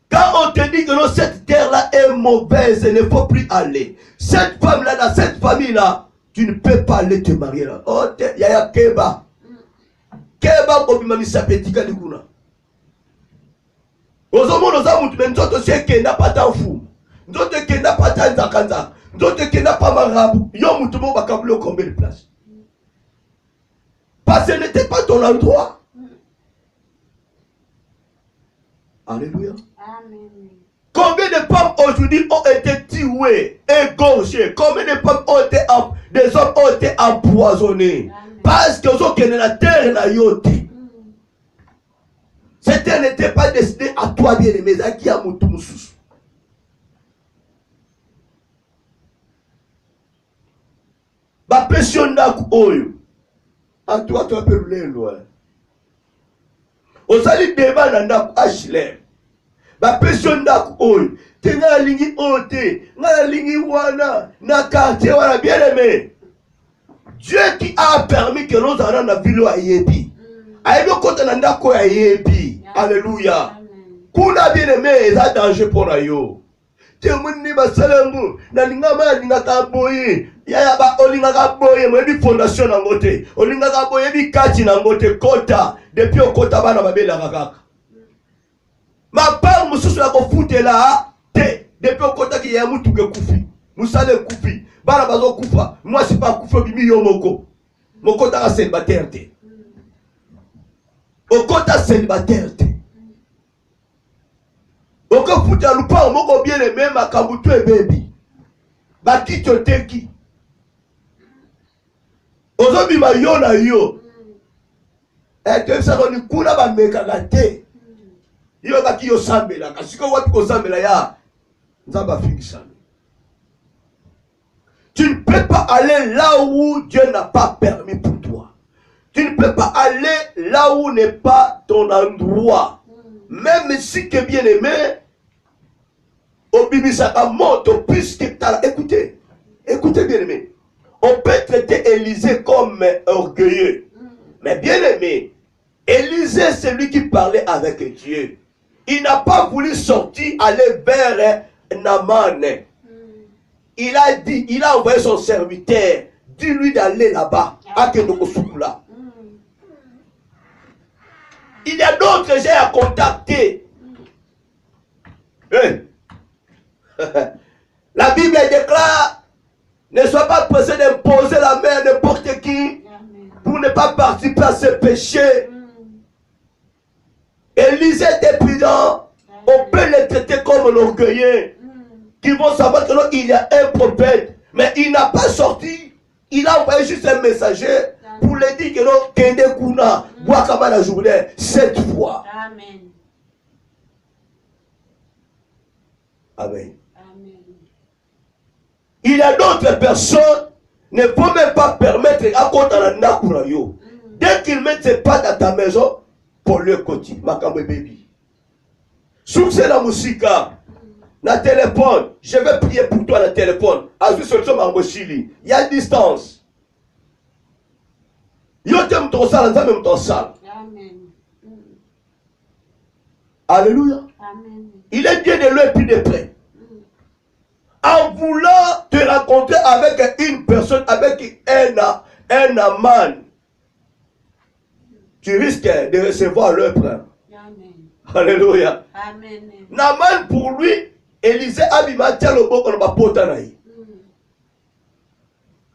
Quand on te dit que non, cette terre-là est mauvaise, il ne faut plus aller. Cette femme-là, dans cette famille-là, tu ne peux pas aller te marier là. Oh, yaya keba. Keba kobima misapetika likuna. ozomona oza mutu me nzoto si ekenda pata mfumu, nzoto ekenda pata nzaka, nzoto ekenda pa marabu, yo mutu mo bakabuli combien de place? Parce que ce n'était pas ton endroit. Alléluia. Amen. Combien de femmes aujourd'hui ont été tuées, égorgées? Combien de femmes ont été, des hommes ont été empoisonnés? Amen. Parce que ont été la terre na yote. Cette terre n'était pas destinée à toi, bien-aimé, à qui a moutou moussous. Ba pression d'aku oyo. En toi, tu peux rouler loin. Au salut débat dans d'aku HLM. Ba pression d'aku oyo. Te nga lingi ote, nga lingi wana, na quartier wana, bien-aimé. Dieu qui a permis que nous allons dans la ville à Yebi. Aïe, côté dans d'aku à Yebi. Alléluia. Kuna bien-aimé, il y a danger pour nous. Te muni basalangu, na lingama lingaka boye. Yaya ba olingaka boye, mwebi fondation na ngote. Olingaka boye bi kati na ngote kota. Depuis au kota bana babela kakaka. Ma part mususu ya kofutela te. Depuis au kota ki ya mutu ke kufi. Musale kufi. Bana bazo kufa. Moi c'est pas kufi bimi yo moko. Moko ta célibataire te. Au kota célibataire te. Oko futa lupa moko bien aimé makambutu e baby. Baki toteki. Ozobi ma yo na yo. Tu sais qu'on kuna ba meka gate. Yo baki yo sambela, kasiko wapi ko sambela ya. Nzamba fikisa. Tu ne peux pas aller là où Dieu n'a pas permis pour toi. Tu ne peux pas aller là où n'est pas ton endroit. Même si que bien aimé, au bibisaka monte, puisque écoutez, écoutez bien aimé. On peut traiter Élisée comme orgueilleux. Mais bien aimé, Élisée c'est lui qui parlait avec Dieu. Il n'a pas voulu sortir, aller vers Naaman. Il a dit, il a envoyé son serviteur, dis-lui d'aller là-bas, à Kenokosukula. Il y a d'autres gens à contacter. La Bible déclare, ne sois pas pressé d'imposer la main à n'importe qui pour ne pas participer à ce péché. Élisée était prudent. On peut les traiter comme un orgueilleux qui vont savoir que il y a un prophète, mais il n'a pas sorti. Il a envoyé juste un messager pour lui dire que non, Kende Kuna, Boakama la journée, 7 fois. Amen. Amen. Amen. Il y a d'autres personnes ne vont même pas permettre à Kotana yo. Dès qu'ils mettent ses pas dans ta maison, pour le côté, Makambe baby. Sous la musique, na téléphone, je vais prier pour toi le téléphone. À ce solution Mangochili, il y a une distance. Yo t'aime ton salle, t'aime même ton salle. Amen. Alléluia. Amen. Il est bien de loin et puis de près. En voulant te rencontrer avec une personne, avec un amant, tu risques de recevoir leur preuve. Alléluia. Amen. Naaman pour lui, Élisée Abimatia le bon qu'on va porter.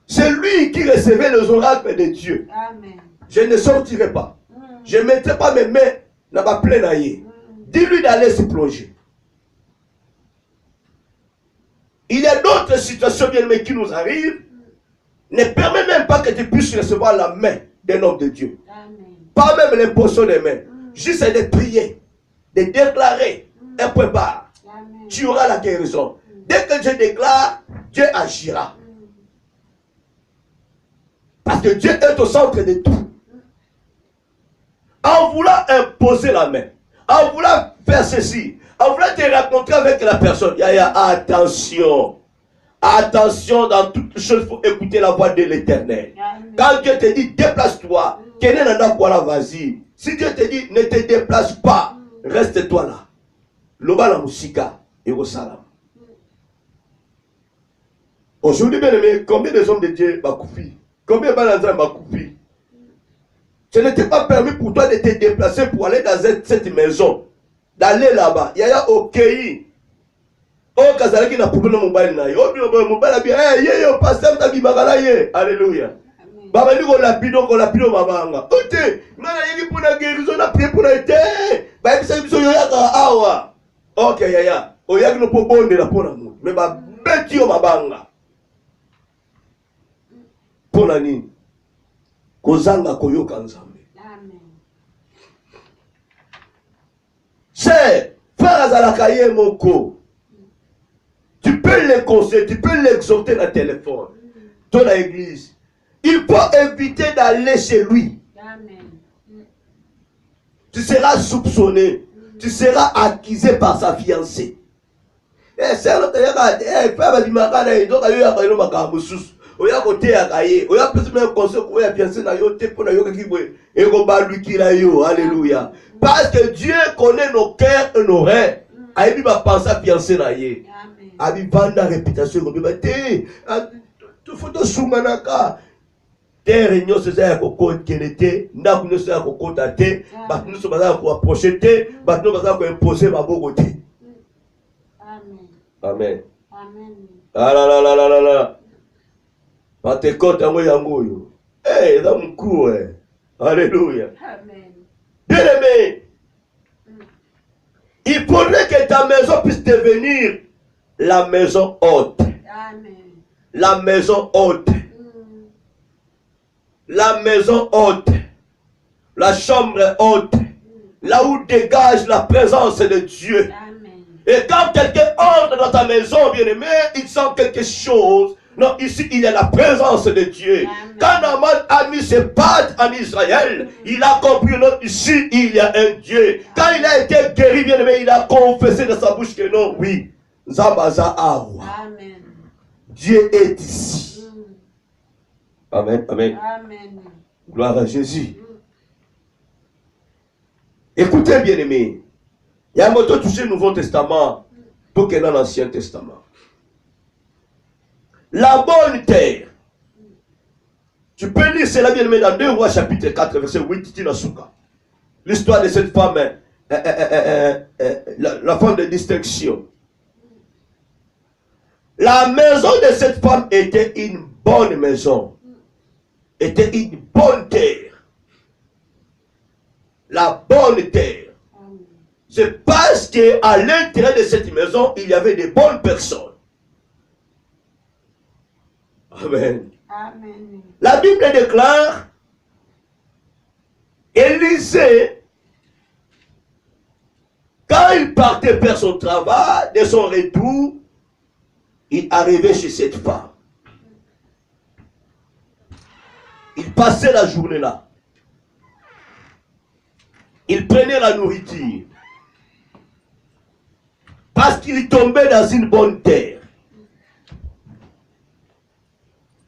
C'est lui qui recevait les oracles de Dieu. Amen. Je ne sortirai pas. Je ne mettrai pas mes mains dans ma plaine. Dis-lui d'aller se plonger. Il y a d'autres situations bien aimées qui nous arrivent. Ne permet même pas que tu puisses recevoir la main d'un homme de Dieu. Amen. Pas même l'imposition des mains. Juste de prier, de déclarer un point barre. Tu auras la guérison. Dès que je déclare, Dieu agira. Parce que Dieu est au centre de tout. En voulant imposer la main, en voulant faire ceci, en voulant te rencontrer avec la personne, attention. Attention, dans toutes choses, il faut écouter la voix de l'Éternel. Quand Dieu te dit, déplace-toi, vas-y. Si Dieu te dit, ne te déplace pas, reste-toi là. Loba la musika, et au salam. Aujourd'hui, bien aimé, combien de hommes de Dieu bakoufi? Combien de balanzans bakoufi? Ce n'était pas permis pour toi de te déplacer pour aller dans cette maison. d'aller là-bas. Yaya okei. Oh, kazalaki na problème mobile na yo. Oh, mobile bien. Eh, yo pasteur ta bimagala ye. Alléluia. Baba ni ko lapido mabanga. Ote, mana yiki pona guérison na prier pour été. Ba bisa biso yo yaka awa. Okay, yaya. O yaki no po bonde la pona mu. Mais ba beti yo mabanga. Pona nini? Kozanga koyoka nzambe. Amen. C'est frère Azalakaye moko. Tu peux les conseiller, tu peux l'exhorter dans le téléphone, dans l'église. Il faut éviter d'aller chez lui. Amen. Tu seras soupçonné, tu seras accusé par sa fiancée. Eh, c'est l'autre, eh, frère, il m'a dit, donc, il y a un macabre sous. Oya côté ya kaye oya plus même conseil ko ya fiancé na yo te pona yo ki boye e ko ba lui ki la yo. Alléluia. Parce que Dieu connaît nos cœurs et nos reins. Aïe ba penser à fiancé na ye. Amen. Abi banda réputation ko ba te tu photo soumanaka te réunion c'est ça ko ko kenete nda ko no ça ko ko tate ba nous so ba ko approcher te ba nous ba ko imposer ba boko te. Amen. Amen. Amen. La. Patekota yango yo. Eh, dans mon cou, Alléluia. Amen. Bien-aimé, il faudrait que ta maison puisse devenir la maison haute. Amen. La maison haute. La maison haute. La chambre haute. Là où dégage la présence de Dieu. Amen. Et quand quelqu'un entre dans ta maison, bien-aimé, il sent quelque chose. Non, ici, il y a la présence de Dieu. Amen. Quand Naaman a mis ses pattes en Israël, il a compris, non, ici, il y a un Dieu. Quand il a été guéri, bien aimé, il a confessé de sa bouche que non, oui, Zambaza Awa. Amen. Dieu est ici. Amen, amen. Amen. Gloire à Jésus. Écoutez, bien aimé, il y a un mot touché le Nouveau Testament pour qu'il y ait dans l'Ancien Testament. La bonne terre. Tu peux lire cela bien aimé dans 2 Rois chapitre 4 verset 8 Tinasuka. L'histoire de cette femme, la femme de distinction. La maison de cette femme était une bonne maison. Était une bonne terre. La bonne terre. C'est parce qu'à l'intérieur de cette maison, il y avait de bonnes personnes. Amen. Amen. La Bible déclare, Élisée, quand il partait faire son travail, de son retour, il arrivait chez cette femme. Il passait la journée là. Il prenait la nourriture. Parce qu'il tombait dans une bonne terre.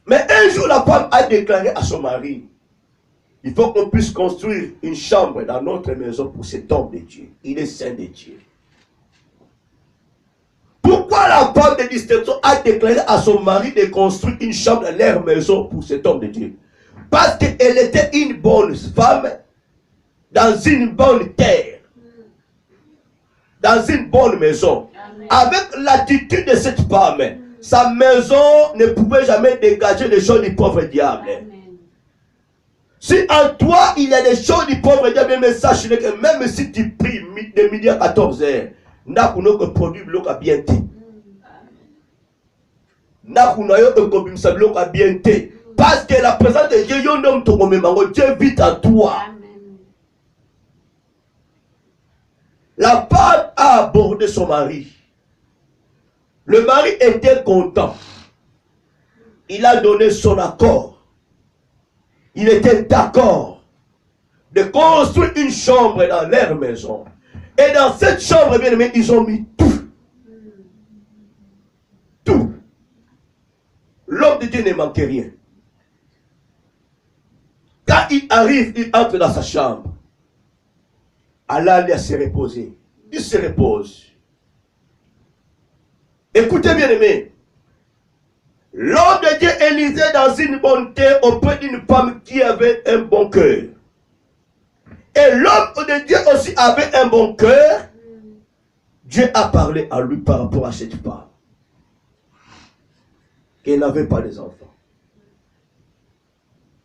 Mais un jour, la femme a déclaré à son mari, il faut qu'on puisse construire une chambre dans notre maison pour cet homme de Dieu. Il est saint de Dieu. Pourquoi la femme de distinction a déclaré à son mari de construire une chambre dans leur maison pour cet homme de Dieu? Parce qu'elle était une bonne femme dans une bonne terre, dans une bonne maison. Amen. Avec l'attitude de cette femme, sa maison ne pouvait jamais dégager les choses du pauvre diable. Amen. Si en toi il y a des choses du pauvre diable, mais sache que même si tu pries de midi à 14h, n'a pas produit bloc à bien té. N'a pas bien té. Parce que la présence de Dieu, Dieu vit en toi. Amen. La femme a abordé son mari. Le mari était content. Il a donné son accord. Il était d'accord de construire une chambre dans leur maison. Et dans cette chambre, bien aimé, ils ont mis tout. Tout. L'homme de Dieu ne manquait rien. Quand il arrive, il entre dans sa chambre. Allah lui a se reposer. Il se repose. Écoutez bien aimé. L'homme de Dieu Élisée dans une bonne terre auprès d'une femme qui avait un bon cœur. Et l'homme de Dieu aussi avait un bon cœur. Dieu a parlé à lui par rapport à cette femme qui n'avait pas des enfants.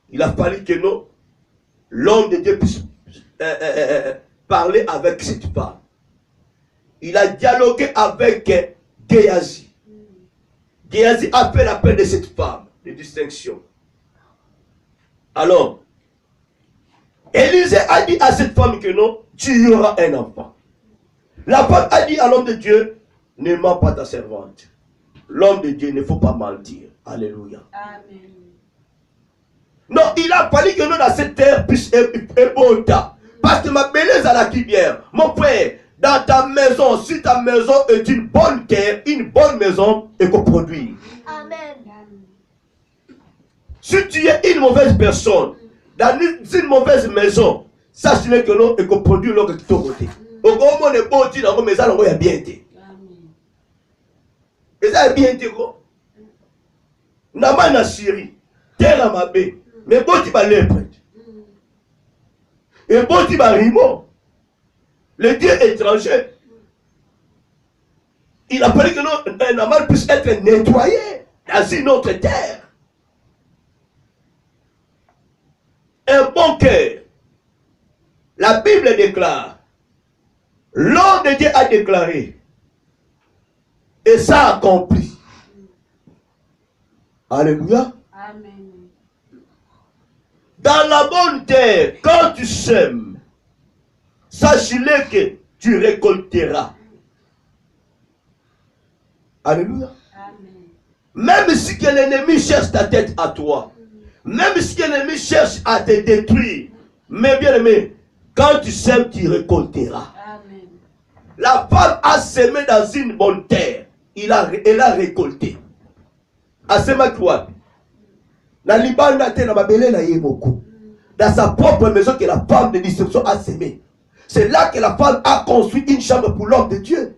Il a fallu que non, l'homme de Dieu puisse parler avec cette femme. Il a dialogué avec Géasi. Géasi a fait l'appel de cette femme de distinction. Alors, Élisée a dit à cette femme que non, tu y auras un enfant. La femme a dit à l'homme de Dieu, ne mens pas ta servante. L'homme de Dieu ne faut pas mentir. Alléluia. Amen. Non, il a fallu que nous dans cette terre puisse être bon temps. Parce que ma bellesse à la bien. Mon frère, dans ta maison, si ta maison est une bonne terre, une bonne maison, et qu'on produit. Amen. Si tu es une mauvaise personne, dans une mauvaise maison, sache-le que l'on est qu'on produit l'autre qui t'a côté. Au moment où on est bon, tu dans vos maisons, on a bien été. Et ça a bien été quoi? Naman na Syrie, terre à ma baie, mais bon, tu vas lèpre. Et bon, tu vas rimo. Le Dieu étranger, il a fallu que Naman puisse être nettoyé dans une autre terre. Un bon cœur. La Bible déclare, l'homme de Dieu a déclaré, et ça a accompli. Alléluia. Amen. Dans la bonne terre, quand tu sèmes, sache-le que tu récolteras. Alléluia. Amen. Même si que l'ennemi cherche ta tête à toi, même si que l'ennemi cherche à te détruire, mais bien aimé, quand tu sèmes, tu récolteras. Amen. La femme a semé dans une bonne terre. Elle a récolté. Asema quoi? Na libanda te na babele na yemoko. Dans sa propre maison que la femme de distinction a semé. C'est là que la femme a construit une chambre pour l'homme de Dieu.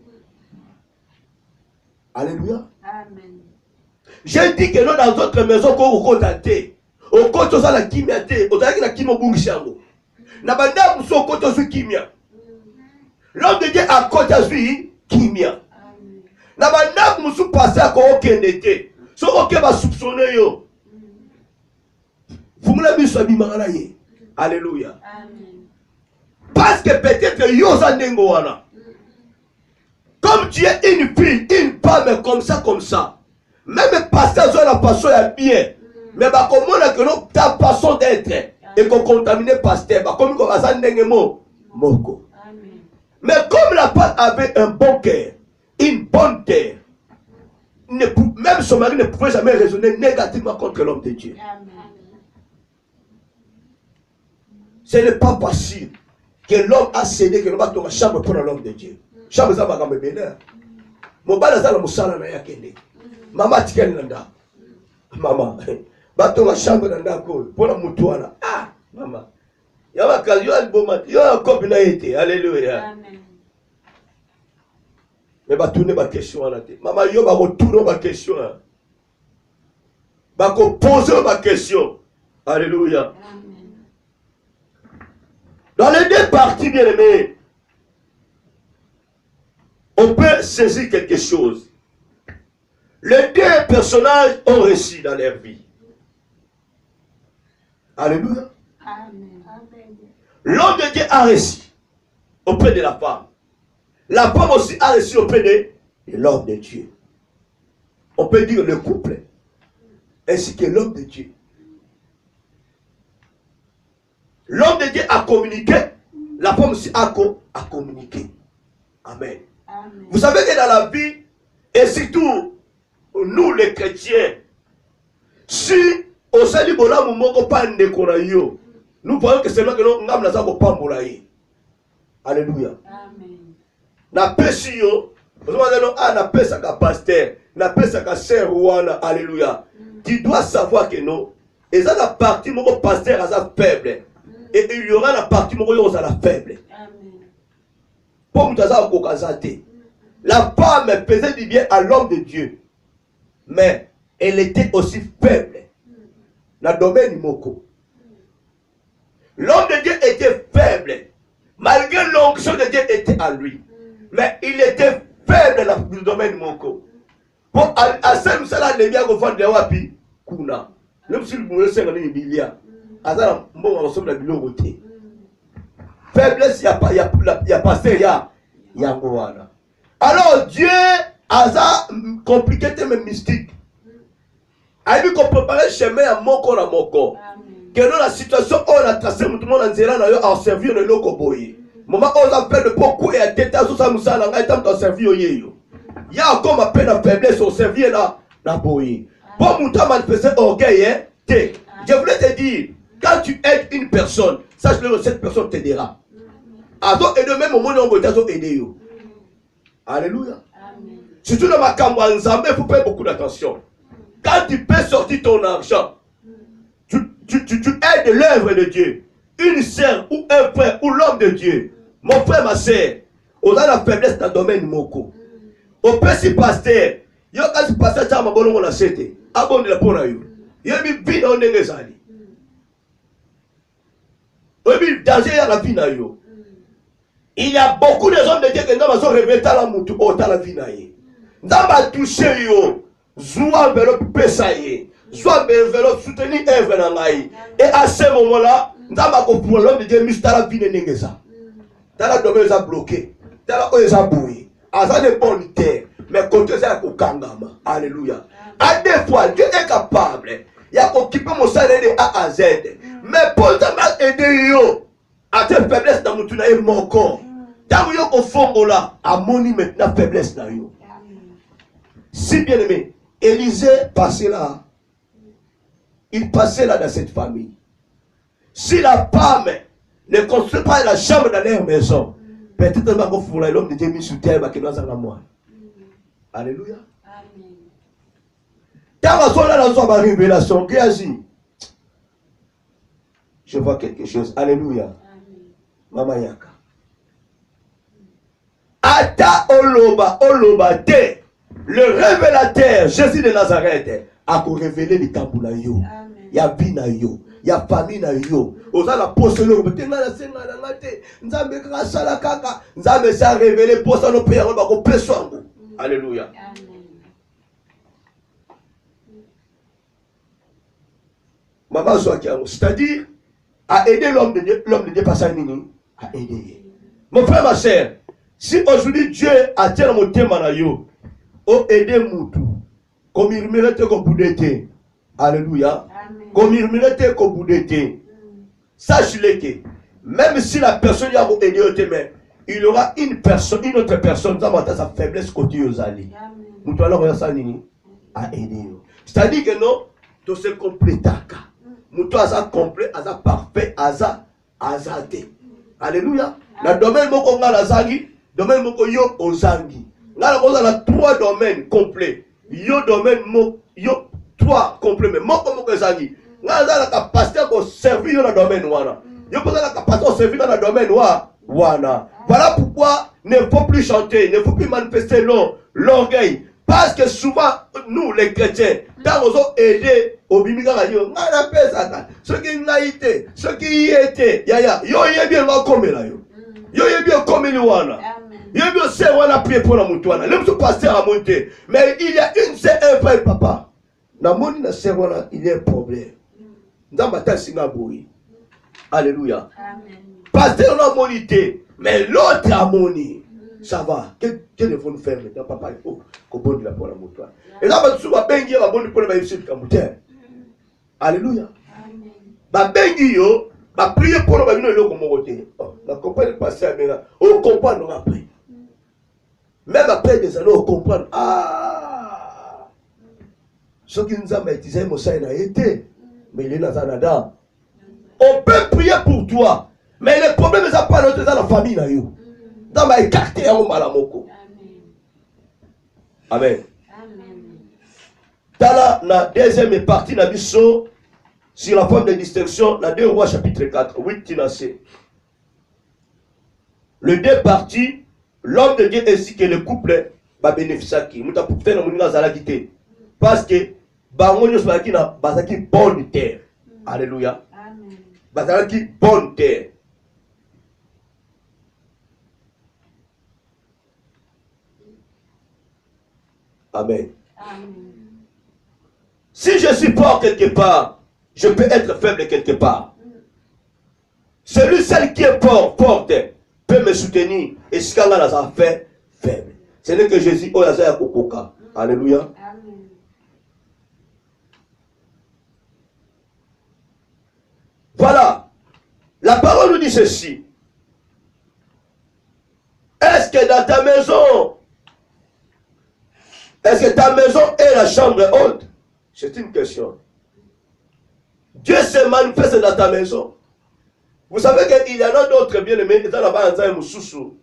Alléluia. Amen. J'ai dit que nous dans notre maison qu'on vous contacte. Au côté ça la kimia te, au taki la kimo bungishango. Na banda muso au côté sur kimia. L'homme de Dieu a côté sur kimia. Na banda muso passer à ko okendete. So ok va soupçonner yo. Vous me l'avez mis bimangana ye. Alléluia. Amen. Parce que peut-être yo zandengo wana. Comme tu es une fille, une femme comme ça. Même pasteur sur la passion est bien. Mais bah comment que non ta façon d'être et qu'on contamine pasteur, bah comme va zandenge moko. Amen. Mais comme la femme avait un bon cœur, une bonne terre, même son mari ne pouvait jamais raisonner négativement contre l'homme de Dieu. Amen. Ce n'est pas facile que l'homme a cédé que l'homme a tombé chambre pour l'homme de Dieu. Chambre ça va comme bénin. Mon bal ça la musala na yakende. Maman tikeli nanda. Maman. Bato la chambre nanda ko pour la mutuana. Ah, maman. Yawa kazi yo alboma. Yo copie na été. Alléluia. Amen. Mais ba tourner ba question là té. Maman yo ba retourner ba question. Ba ko poser ba question. Alléluia. Amen. Dans les deux parties bien aimées, on peut saisir quelque chose. Les deux personnages ont réussi dans leur vie. Alléluia. Amen. L'homme de Dieu a réussi auprès de la femme. La femme aussi a réussi auprès de l'homme de Dieu. On peut dire le couple, ainsi que l'homme de Dieu. L'homme de Dieu a communiqué, la femme aussi a communiqué. Amen. Amen. Vous savez que dans la vie, et surtout nous les chrétiens, si on s'est dit nous voyons que c'est là que nous avons pas moulaï. Alléluia. Amen. Na pesi yo, na pesa ka pasteur, na pesa ka sœur Rwanda. Alléluia. Tu dois savoir que non, et ça la partie mon pasteur a sa faible. Et il y aura la partie mon yo la faible. Amen. Pour mutaza kokazate. La femme faisait du bien à l'homme de Dieu. Mais elle était aussi faible. Dans le domaine moko. L'homme de Dieu était faible. Malgré l'onction de Dieu était à lui. Mais il était faible dans le domaine moko. Pour Assem Sala les biens qu'on fait de Wapi, Kuna. Même si le boulot c'est un milliard. Azala, bon, on ressemble à l'eau côté. Faiblesse, il y a passé, il y a Goana. Alors Dieu a compliqué même mystique. A dit qu'on préparait le chemin à mon corps à mon corps. Que dans la situation où on a tracé, tout le monde en Zéland a servi le loco boy. Moment où on a fait le beaucoup et à tête à ça, nous allons être servi au yéyo. Il y a encore ma peine à faiblesse au servir là, la boy. Pour mon temps manifester orgueil, hein, je voulais te dire, quand tu aides une personne, sache-le, cette personne t'aidera. Alors, et de même au moment où on va aider. Alléluia. Surtout dans ma campagne, il faut faire beaucoup d'attention. Quand tu peux sortir ton argent, tu aides l'œuvre de Dieu. Une sœur ou un frère ou l'homme de Dieu. Mon frère, ma sœur, on a la faiblesse dans le domaine moko. On peut s'y passer. Il y a un pasteur qui a bon la cité. Abonne la pour nous. Il y a une vie dans les années. Danger à la vie. Il y a beaucoup de hommes de Dieu qui ont révélé la moutou au la vie. Nous avons touché yo. Zoua enveloppe pesaye. Zoua enveloppe soutenir œuvre dans l'aïe. Et à ce moment-là, nous avons pour l'homme de Dieu, nous avons vu les négeza. Dans la domaine, ils ont bloqué. Dans la domaine, ils ont bouillé. Azan de bonne terre. Mais côté ça, il y a kangama. Alléluia. À des fois, Dieu est capable. Il y a occupé mon salaire de A à Z. Mais pour aider yo, à tes faiblesses dans mon tunaï, mon corps. Tant que yo au fond là, à moni maintenant faiblesse dans yo. Si bien aimé, Élisée passait là. Il passait là dans cette famille. Si la femme ne construit pas la chambre dans leur maison, peut-être que l'homme de Dieu mis sous terre, qu'il va s'en moi. Alléluia. Quand on soit là dans la révélation, je vois quelque chose. Alléluia. Mama Yaka. Ata oloba te. Le révélateur, Jésus de Nazareth, a révélé les tambous na yo. Il y a vie na yo. Il y a famille na yo. Oza la poste lo peut na senga na ngate. Nzambe ka sala kaka. Nzambe sa révélé poste no père ba ko peso. Alléluia. Maman Zoakiamo, c'est-à-dire à aider l'homme de Dieu par sa nini, à aider. Mon frère, ma soeur, si aujourd'hui Dieu attire mon thème na yo, o aider moutou, comme il mérite qu'on boudete. Alléluia. Comme il mérite qu'on boudete. Sache-le que même si la personne y a aidé au thème, il y aura une autre personne dans sa faiblesse côté aux alliés. Moutou alors on ça nini à aider. C'est-à-dire que non, tout se complète. Moutou a ça complet, a ça parfait, a ça azate. Alléluia. Dans le domaine moko ngala zangi, domaine moko yo ozangi. Ngala koza na 3 domaines complets. Yo domaine yo 3 complets mais moko zangi. Ngala la capacité de servir dans le domaine wana. Yo koza la capacité de servir dans le domaine wana. Voilà pourquoi ne faut plus chanter, ne faut plus manifester l'orgueil. Parce que souvent, nous les chrétiens, quand on a aidé au Bimika Radio, on a fait ça. Ceux qui n'ont été, ceux qui y étaient, yo y bien comme là. Yo y bien comme il y a. Yo y bien c'est on a prié pour la moutouana. L'homme se pasteur a monté. Mais il y a une seule œuvre, papa. Dans mon il y a un problème. Dans ma tête, c'est un bruit. Alléluia. Pasteur a monité, mais l'autre a moni. Ça va. Qu'est-ce qu'il faut nous faire maintenant, papa? Il faut qu'on bonne la pour la moutouane. Et là, on va bengi la bonne pour la réussite de alléluia. Ba bengi yo, ba prier pour la vie de côté. La compagnie passée à maintenant. On comprend après. Même après des années, on comprend. Ah! Ce qui nous a maîtrisé, Moussa n'a été. Mais il est dans un on peut prier pour toi. Mais le problème, c'est pas dans la famille. Dans ma écarté à Malamoko. Amen. Dans la deuxième partie, la mission sur la forme de distinction, la 2 Rois chapitre 4, 8 tinacé. Le 2 parties, l'homme de Dieu ainsi que le couple va bénéficier qui. Nous avons fait une parce que bangonyo soit qui na bazaki bonne terre. Alléluia. Bazaki bonne terre. Amen. Amen. Si je suis fort quelque part, je peux être faible quelque part. Celle qui est forte, peut me soutenir. Et ce qu'on a fait faible. Ce n'est que Jésus, oh, il a kokoka. Alléluia. Amen. Voilà. La parole nous dit ceci. Est-ce que dans ta maison, est-ce que ta maison est la chambre haute? C'est une question. Dieu se manifeste dans ta maison. Vous savez qu'il y en a d'autres bien-aimés qui sont là-bas en train de moussoussou.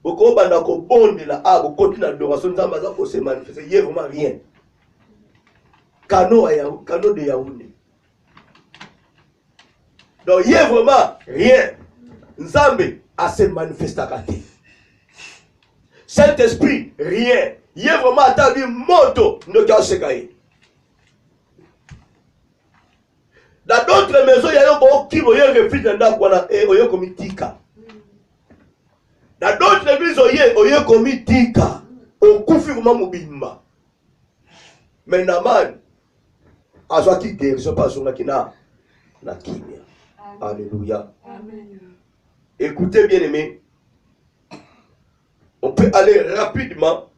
Beaucoup de bon de la a, beaucoup d'adoration, nous se manifester. Il n'y a vraiment rien. Cano de Yaoundé. Donc il n'y a vraiment rien. Nzambe a se manifesté à côté. Saint-Esprit, rien. Il y a vraiment attendu moto de Kaosekaï. Dans d'autres maisons, il y a un qui voyait refus d'un dakwana et oyo komi tika. Dans d'autres églises, oyo komi tika. Au koufi vraiment mobimba. Mais Naman, à soi qui guérison pas sur la kina, na kimia. Alléluia. Amen. Écoutez bien aimé, on peut aller rapidement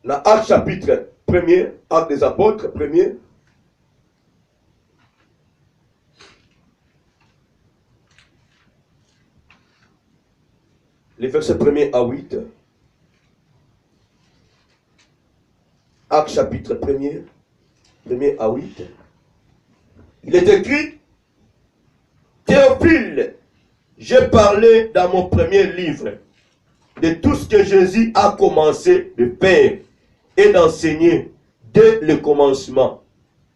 dans Actes chapitre 1er, Actes des apôtres 1er. Les versets 1er à 8. Actes chapitre 1er, 1er à 8. Il est écrit, Théophile, j'ai parlé dans mon premier livre de tout ce que Jésus a commencé de faire et d'enseigner dès le commencement,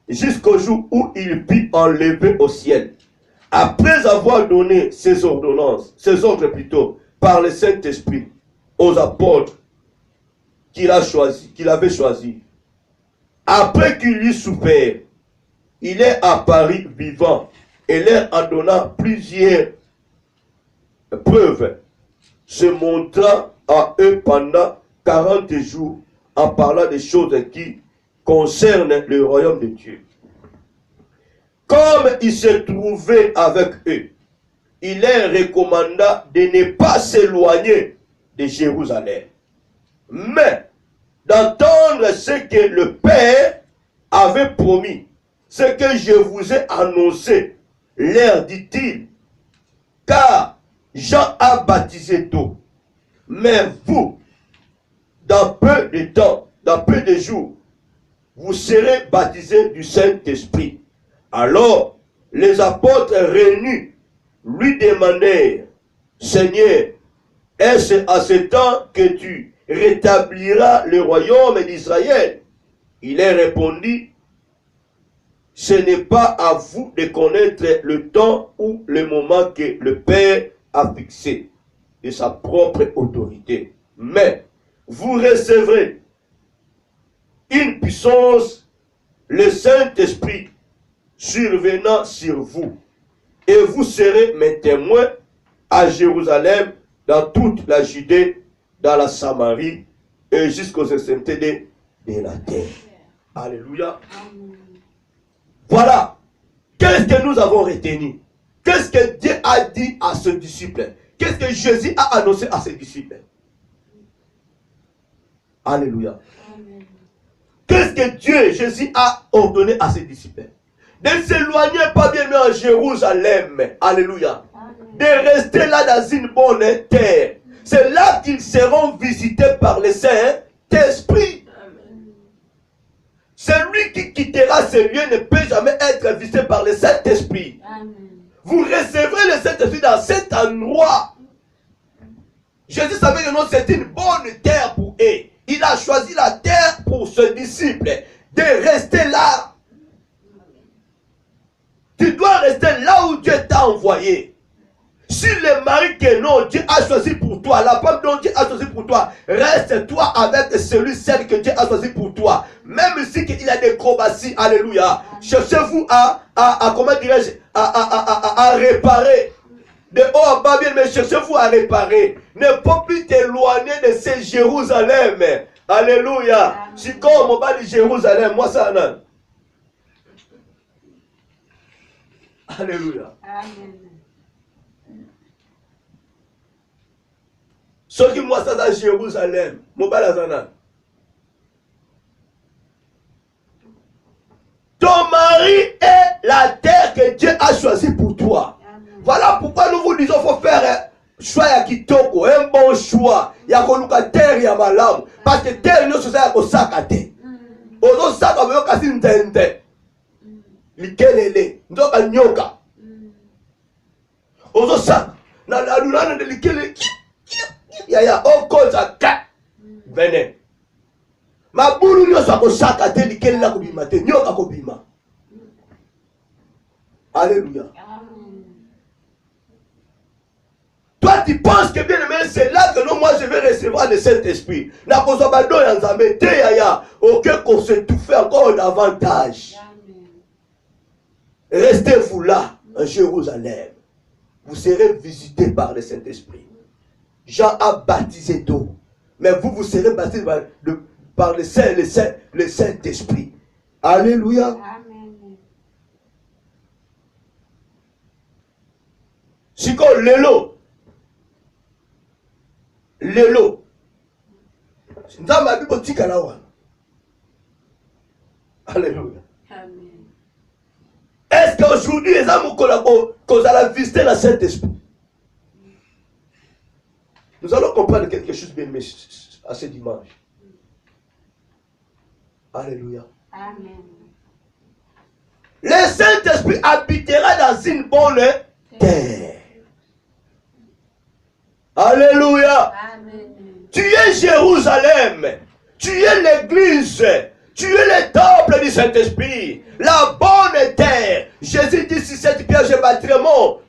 jusqu'au jour où il fut enlevé au ciel. Après avoir donné ses ordonnances, ses ordres plutôt, par le Saint-Esprit aux apôtres qu'il avait choisis. Après qu'il eut souffert, il est apparu vivant et leur en donnant plusieurs preuves, se montrant à eux pendant 40 jours en parlant des choses qui concernent le royaume de Dieu. Comme il se trouvait avec eux, il leur recommanda de ne pas s'éloigner de Jérusalem, mais d'entendre ce que le Père avait promis, ce que je vous ai annoncé, leur dit-il, car Jean a baptisé d'eau, mais vous, dans peu de temps, dans peu de jours, vous serez baptisés du Saint-Esprit. Alors, les apôtres réunis lui demandèrent, Seigneur, est-ce à ce temps que tu rétabliras le royaume d'Israël? Il leur répondit, ce n'est pas à vous de connaître le temps ou le moment que le Père a fixé de sa propre autorité. Mais vous recevrez une puissance, le Saint-Esprit survenant sur vous. Et vous serez mes témoins à Jérusalem, dans toute la Judée, dans la Samarie et jusqu'aux extrémités de la terre. Alléluia. Amen. Voilà. Qu'est-ce que nous avons retenu? Qu'est-ce que Dieu a dit à ses disciples? Qu'est-ce que Jésus a annoncé à ses disciples? Alléluia. Amen. Qu'est-ce que Dieu, Jésus, a ordonné à ses disciples? De ne s'éloigner pas bien en Jérusalem. Alléluia. Amen. De rester là dans une bonne terre. C'est là qu'ils seront visités par le Saint-Esprit. Celui qui quittera ce lieu ne peut jamais être visité par le Saint-Esprit. Amen. Vous recevrez le Saint-Esprit dans cet endroit. Jésus savait que non, c'est une bonne terre pour eux. Il a choisi la terre pour ce disciple. De rester là. Tu dois rester là où Dieu t'a envoyé. Si le mari que non, Dieu a choisi pour toi, la femme dont Dieu a choisi pour toi, reste-toi avec celle que Dieu a choisi pour toi. Même si il y a des acrobaties, alléluia. Cherchez-vous comment dirais-je, à réparer. De haut en bas, bien, mais cherchez-vous à réparer. Ne faut plus t'éloigner de ce Jérusalem. Alléluia. Si comme on va de Jérusalem, moi ça non. Alléluia. Amen. Ce qui moi ça dans Jérusalem, mon balazana. Ton mari est la terre que Dieu a choisie pour toi. Amen. Voilà pourquoi nous vous disons qu'il faut faire un choix ya kitoko, un bon choix. Il y a koluka terre ya malamu. Parce que terre nous c'est ko sakate. Ozo saka boyo kasi ntente. Likelele, ndoka nyoka. Ozo saka na la lulana de likelele. Ya okoza ka. Venez. Mabulu nyo sa ko sakate likelele la kobima te, nyoka kobima. Alléluia. Toi, tu penses que bien aimé, c'est là que non, moi je vais recevoir le Saint-Esprit. N'a pas besoin de s'embêter, te yaya. Aucun qu'on se tout fait encore davantage. Restez-vous là, en Jérusalem. Vous serez visités par le Saint-Esprit. Jean a baptisé d'eau. Mais vous, vous serez baptisés par le Saint-Esprit. Alléluia. Amen. Si qu'on l'élo. Lelo. Alléluia. Amen. Est-ce qu'aujourd'hui, les hommes qu'on a visité le Saint-Esprit? Nous allons comprendre quelque chose bien à ce dimanche. Alléluia. Amen. Le Saint-Esprit habitera dans une bonne terre. Alléluia. Amen. Tu es Jérusalem. Tu es l'église. Tu es le temple du Saint-Esprit. La bonne terre. Jésus dit, si cette pierre je bâtirai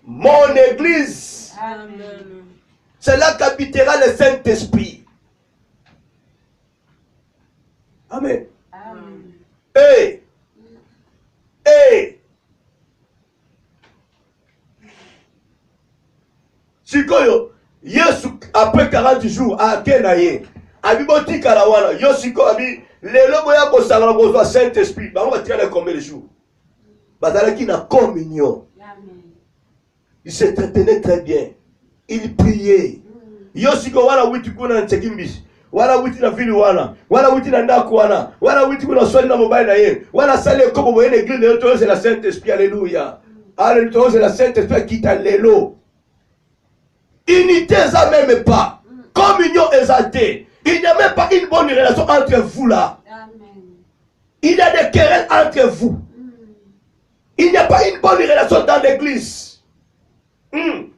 mon église. Amen. C'est là qu'habitera le Saint-Esprit. Amen. Amen. Hey. Hey. Sikoyo. Yesu après 40 jours à Kenaye abiboti karawana yosiko abi lelo boya ko sangala ko Saint-Esprit ba on va combien de jours bazala qui na communion. Amen. Il s'entretenait très bien, il priait. Yosiko wana witi kuna ntekimbisi wala witi na vili wala witi na ndako wala witi kuna swali na mobile na ye wala sale kobo boye l'église de toi c'est la Saint-Esprit. Alléluia. Alléluia, c'est la Saint-Esprit qui t'a lelo. Unité, ça même pas. Communion exaltée. Il n'y a même pas une bonne relation entre vous là. Amen. Il y a des querelles entre vous. Il n'y a pas une bonne relation dans l'église. Il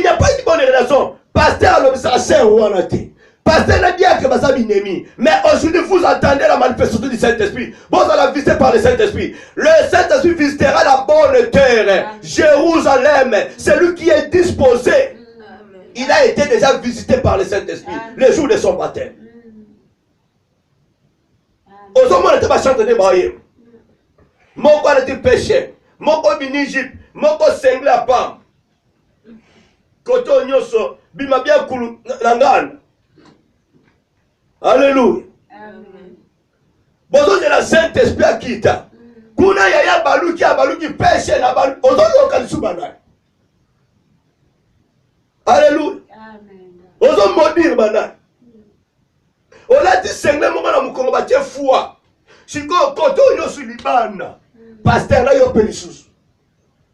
n'y a pas une bonne relation. Pasteur, l'observation ou en athée. Pasteur n'a dit que ça binemi. Mais aujourd'hui, vous entendez la manifestation du Saint-Esprit. Vous allez visiter par le Saint-Esprit. Le Saint-Esprit visitera la bonne terre. Jérusalem. C'est lui qui est disposé. Il a été déjà visité par le Saint-Esprit le jour de son baptême. Aux hommes, on n'était pas chanté de bailler. Mon corps était péché. Mon corps binigip. Mon corps cinglé à pam. Koto nyoso. Bima bien koulou. Langan. Alléluia. Amen. Bozo de la Saint-Esprit à kita. Kuna yaya baluki péché na balu. Ozo yoka subana. Alléluia. Amen. Ozo modir bana. Ola ti sengle mo na mukongo ba tie foi. Siko koto nyosu libana. Pasteur na yo pelisusu.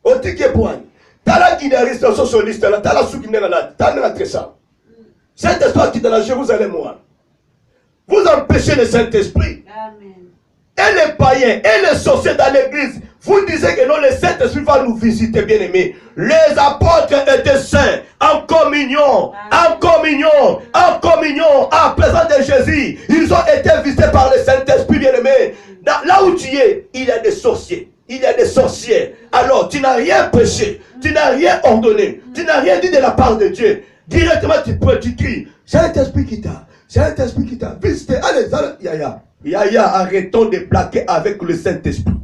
Otike poani. Tala guitariste socialiste la tala sukinela la tala tresa. Saint-Esprit qui dans la Jérusalem moi. Vous empêchez le Saint-Esprit. Amen. Et les païens, et les sorciers dans l'église, vous disiez que non, le Saint-Esprit va nous visiter, bien-aimés. Les apôtres étaient saints, en communion, en présence de Jésus. Ils ont été visités par le Saint-Esprit, bien-aimés. Là où tu es, il y a des sorciers. Il y a des sorcières. Alors, tu n'as rien péché, tu n'as rien ordonné, tu n'as rien dit de la part de Dieu. Directement, tu cries. Saint-Esprit qui t'a. Saint-Esprit qui t'a visité. Allez, Yaya, arrêtons de plaquer avec le Saint-Esprit.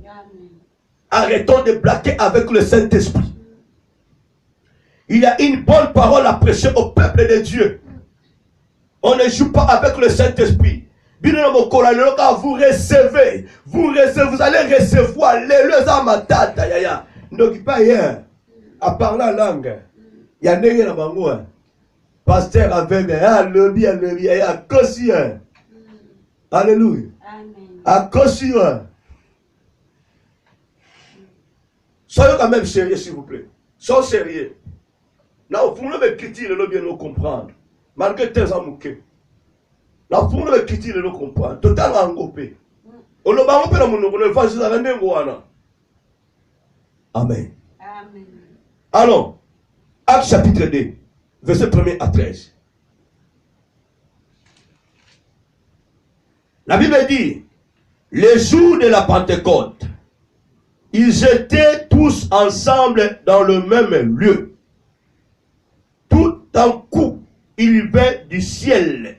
Arrêtons de plaquer avec le Saint-Esprit. il y a une bonne parole à prêcher au peuple de Dieu. On ne joue pas avec le Saint-Esprit. Vous recevez, vous allez recevoir les amatata, yaya. Donc, pas hier, à part la langue, il y a des gens pasteur avec lobby, à cause. Alléluia. À cause. Soyez quand même sérieux, s'il vous plaît. Soyez sérieux. Là, vous ne critiquer le bien nous comprendre. Malgré tes amouquets. Là, vous ne critiquer le comprendre. Totalement engopé. On ne va pas nous Amen. Amen. Alors, Acte chapitre 2, verset 1er à 13. La Bible dit, les jours de la Pentecôte, ils étaient tous ensemble dans le même lieu. Tout d'un coup, il vint du ciel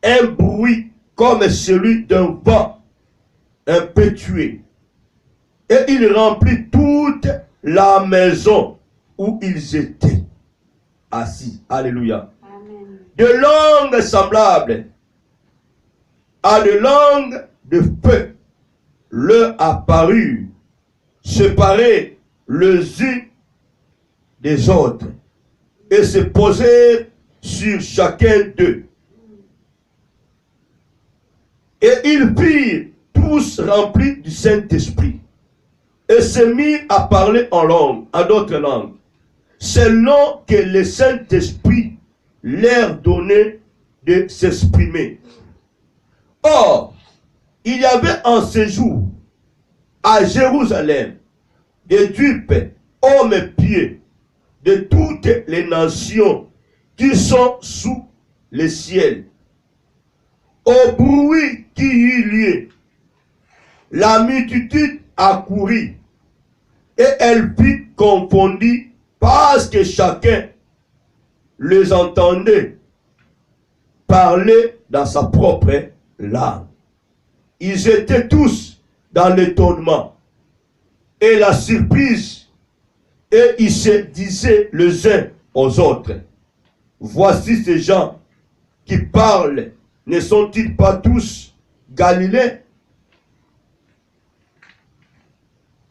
un bruit comme celui d'un vent impétueux. Et il remplit toute la maison où ils étaient assis. Alléluia. Amen. De langues semblables à de langues de feu leur apparurent, séparés les uns des autres, et se posèrent sur chacun d'eux. Et ils furent tous remplis du Saint-Esprit, et se mirent à parler en langue, à d'autres langues, selon que le Saint-Esprit leur donnait de s'exprimer. Or, il y avait en ce jour, à Jérusalem, des Juifs, hommes pieux, de toutes les nations qui sont sous le ciel. Au bruit qui eut lieu, la multitude accourut, et elle fut confondue parce que chacun les entendait parler dans sa propre langue. Ils étaient tous dans l'étonnement et la surprise, et ils se disaient les uns aux autres, voici ces gens qui parlent, ne sont-ils pas tous Galiléens?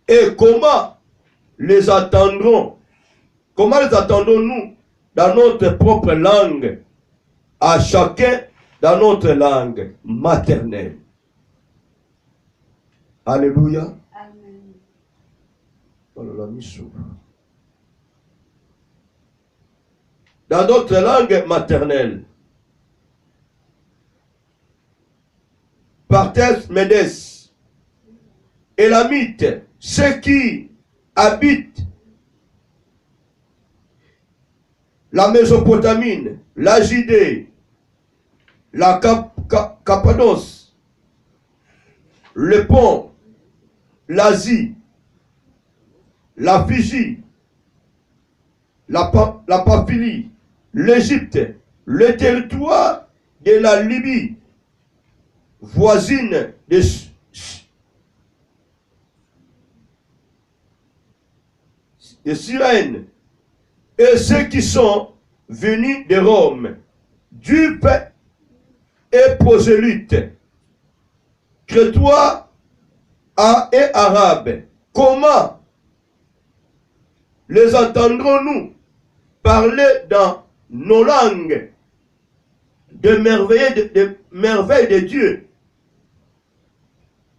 Et comment les attendrons? Comment les attendons-nous dans notre propre langue, à chacun dans notre langue maternelle? Alléluia. Amen. Dans notre langue maternelle. Parthes, Médès, Élamite, ceux qui habitent la Mésopotamie, la Judée, la Cappadoce, le Pont, l'Asie, la Phrygie, la Pamphylie, l'Égypte, le territoire de la Libye, voisine de Cyrène, et ceux qui sont venus de Rome, Juifs et prosélytes, Crétois et Arabes, comment les entendrons-nous parler dans nos langues de merveilles de Dieu?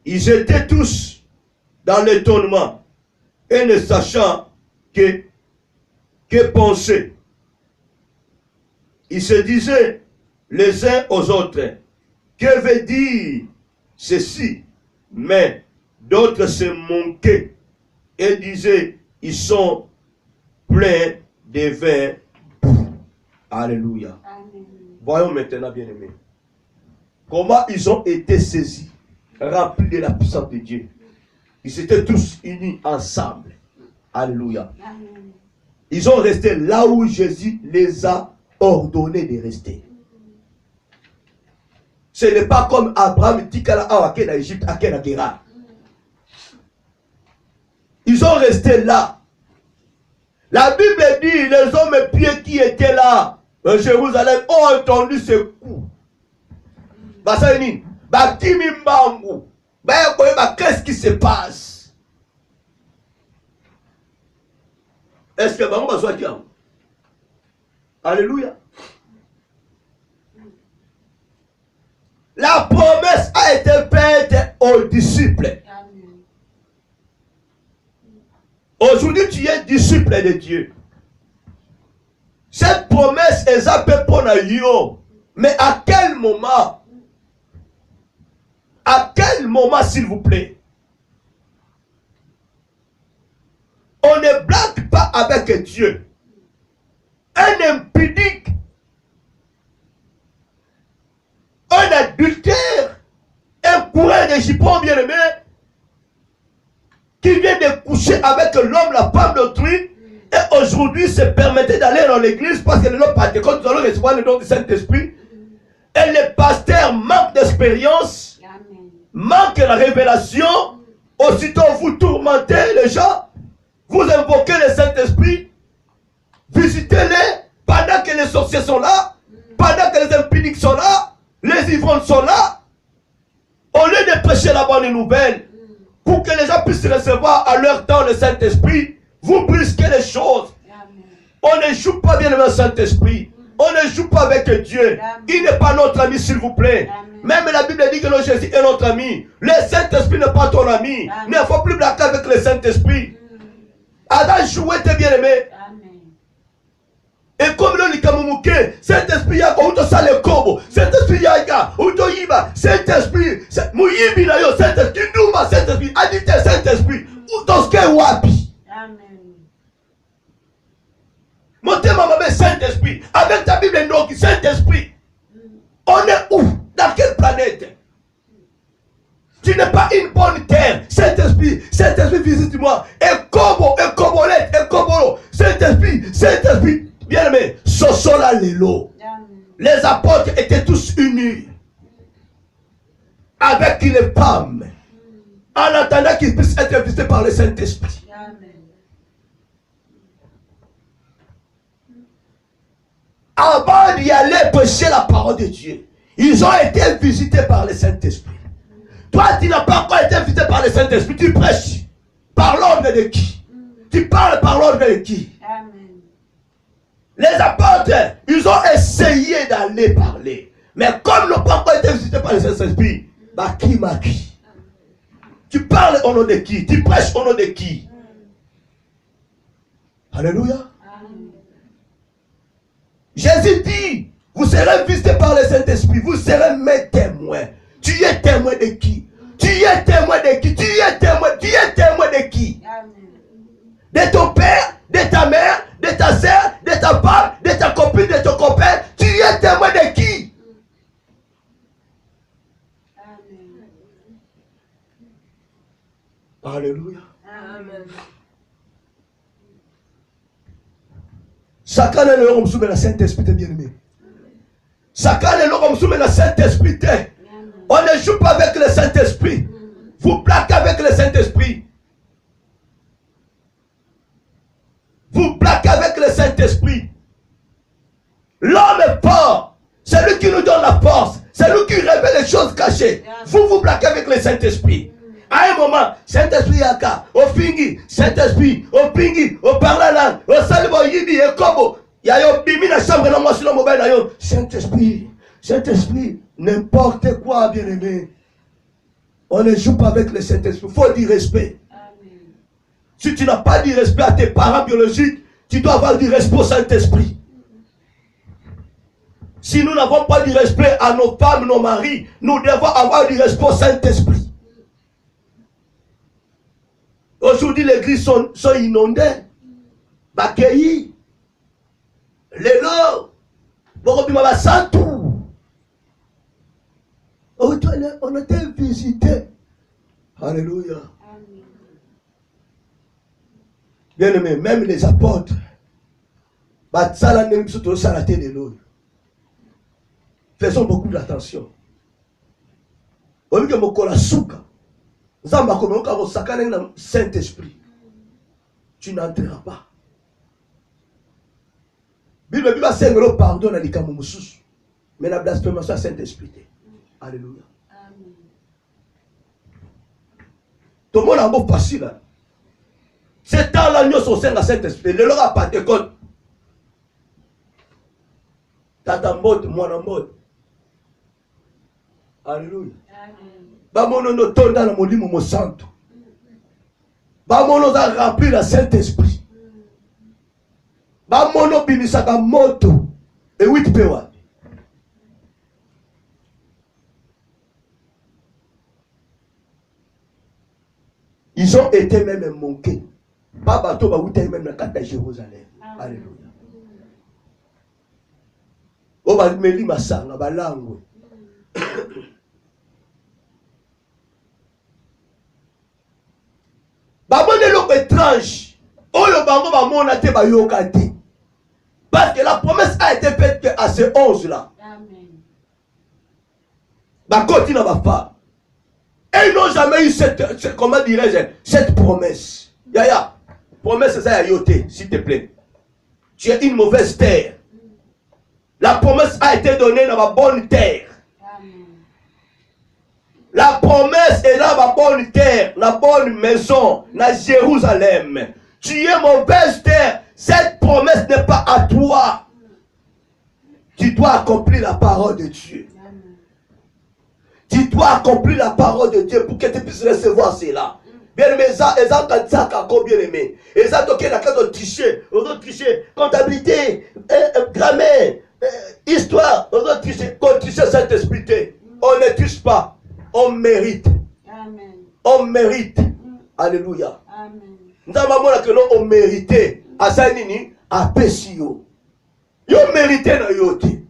Ils étaient tous dans l'étonnement et ne sachant que penser. Ils se disaient les uns aux autres, que veut dire ceci? Mais d'autres se moquaient et disaient, ils sont pleins de vin. Alléluia. Amen. Voyons maintenant, bien-aimés, comment ils ont été saisis, remplis de la puissance de Dieu. Ils étaient tous unis ensemble. Alléluia. Amen. Ils ont resté là où Jésus les a ordonnés de rester. Ce n'est pas comme Abraham dit qu'à l'Égypte, à la guerre. Ils ont resté là. La Bible dit, les hommes pieux qui étaient là, à Jérusalem, ont entendu ce coup. Qu'est-ce qui se passe? Est-ce que maman va dire? Alléluia. La promesse a été faite aux disciples. Aujourd'hui, tu es disciple de Dieu. Cette promesse est appelée pour nous. Mais à quel moment? À quel moment, s'il vous plaît? On ne blague pas avec Dieu. Un impudique, un adultère, un coureur de jupons bien-aimé, qui vient de coucher avec l'homme, la femme d'autrui, et aujourd'hui se permettait d'aller dans l'église parce que le nom Pentecôte, nous allons recevoir le nom du Saint-Esprit. Et le pasteur manque d'expérience, manque de la révélation. Aussitôt vous tourmentez les gens, vous invoquez le Saint-Esprit, visitez-les pendant que les sorciers sont là, pendant que les impudiques sont là, les ivrognes sont là. Au lieu de prêcher la bonne nouvelle, pour que les gens puissent recevoir à leur temps le Saint-Esprit, vous brusquez les choses. On ne joue pas bien le Saint-Esprit. On ne joue pas avec Dieu. Il n'est pas notre ami, s'il vous plaît. Même la Bible dit que le Jésus est notre ami. Le Saint-Esprit n'est pas ton ami. Il ne faut plus blaguer avec le Saint-Esprit. Adam jouait tes bien-aimés. Et comme le Likamumuke, Saint-Esprit y a où tu sales le corbeau, Saint-Esprit y a où tu y vas, Saint-Esprit, Mouyibi na yo, Saint-Esprit, Nouma, Saint-Esprit, Adite, Saint-Esprit, où tu es wapi. Amen. Montez ma Saint-Esprit, avec ta Bible donc, Saint-Esprit, on est où? Dans quelle planète? Tu n'es pas une bonne terre. Saint-Esprit, Saint-Esprit, visite-moi. Et Kobo, et Kobolette, et Kobolo, Saint-Esprit, Saint-Esprit. Bien aimé, Sosola Lelo. Les apôtres étaient tous unis avec les femmes en attendant qu'ils puissent être visités par le Saint-Esprit. Avant d'y aller prêcher la parole de Dieu, ils ont été visités par le Saint-Esprit. Toi, tu n'as pas encore été visité par le Saint-Esprit. Tu prêches par l'ordre de qui? Tu parles par l'ordre de qui? Les apôtres, ils ont essayé d'aller parler. Mais comme ils n'ont pas encore été visités par le Saint-Esprit, bah qui m'a qui? Tu parles au nom de qui? Tu prêches au nom de qui? Alléluia. Jésus dit, vous serez visités par le Saint-Esprit, vous serez mes témoins. Tu es témoin de qui? Tu es témoin de qui? Tu es témoin de qui? De ton père, de ta mère, de ta soeur, de ta femme, de ta copine, de ton copain. Tu es témoin de qui? Amen. Alléluia. Amen. Chacun est le homme sous la Saint-Esprit, bien-aimé. Chacun est le homme sous la Saint-Esprit. On ne joue pas avec le Saint-Esprit. Vous plaquez avec le Saint-Esprit. Vous plaquez avec le Saint-Esprit. L'homme est fort. C'est lui qui nous donne la force. C'est lui qui révèle les choses cachées. Vous plaquez avec le Saint-Esprit. À un moment, Saint-Esprit yaka, au fingi, Saint-Esprit, au pingi, au parlalan, au salibo yibi et kobo. Yayo bimi na chambre na moi sur le mobile na yo. Saint-Esprit, Saint-Esprit, n'importe quoi, bien-aimé. On ne joue pas avec le Saint-Esprit. Il faut du respect. Amen. Si tu n'as pas du respect à tes parents biologiques, tu dois avoir du respect au Saint-Esprit. Si nous n'avons pas du respect à nos femmes, nos maris, nous devons avoir du respect au Saint-Esprit. Aujourd'hui, les églises sont inondées. Bakeyi, Lelo, Borobimaba Santou. On a été visité. Alléluia. Bien aimé, même les apôtres, faisons beaucoup d'attention. On dit que mon Saint-Esprit. Tu n'entreras pas. Bible Bible sengelo pardon na likambo mususu. Mais la blasphémation à Saint-Esprit. Alléluia. Amen. Tout le monde a un mot facile. C'est temps là nous sommes à Saint-Esprit. Le leur a pas de code. Tata mode, moi en mode. Alléluia. Bamono no tonda na molimo mo santo. Bamono za remplir la Saint-Esprit. Bamono bimisaka moto. Et 8 pewa. Ils ont été même manqués. Pas bateau, bah, où même la carte de Jérusalem. Alléluia. Oh, bah, meli masanga, bah, langue. Bah, bon, l'autre étrange. Oh, le bango, bah, mon athée, bah, yokati. Parce que la promesse a été faite à ces 11 là. Amen. Bah, continue à ma femme. Et ils n'ont jamais eu cette comment dirais-je, cette promesse. Yaya, promesse c'est ça, Yayoté, s'il te plaît. Tu es une mauvaise terre. La promesse a été donnée dans ma bonne terre. Amen. La promesse est dans ma bonne terre, la bonne maison, dans Jérusalem. Tu es mauvaise terre. Cette promesse n'est pas à toi. Tu dois accomplir la parole de Dieu. Tu dois accomplir la parole de Dieu pour que tu puisses recevoir cela. Bien aimé, ça, bien aimé. Et ça, tu as triché, comptabilité, grammaire, histoire, on triché, cet esprit. On ne triche pas, on mérite. Amen. On mérite. Alléluia. Amen. Nous avons que nous on mérité. À ça, nini, à Pessio. Yo mérité na yote.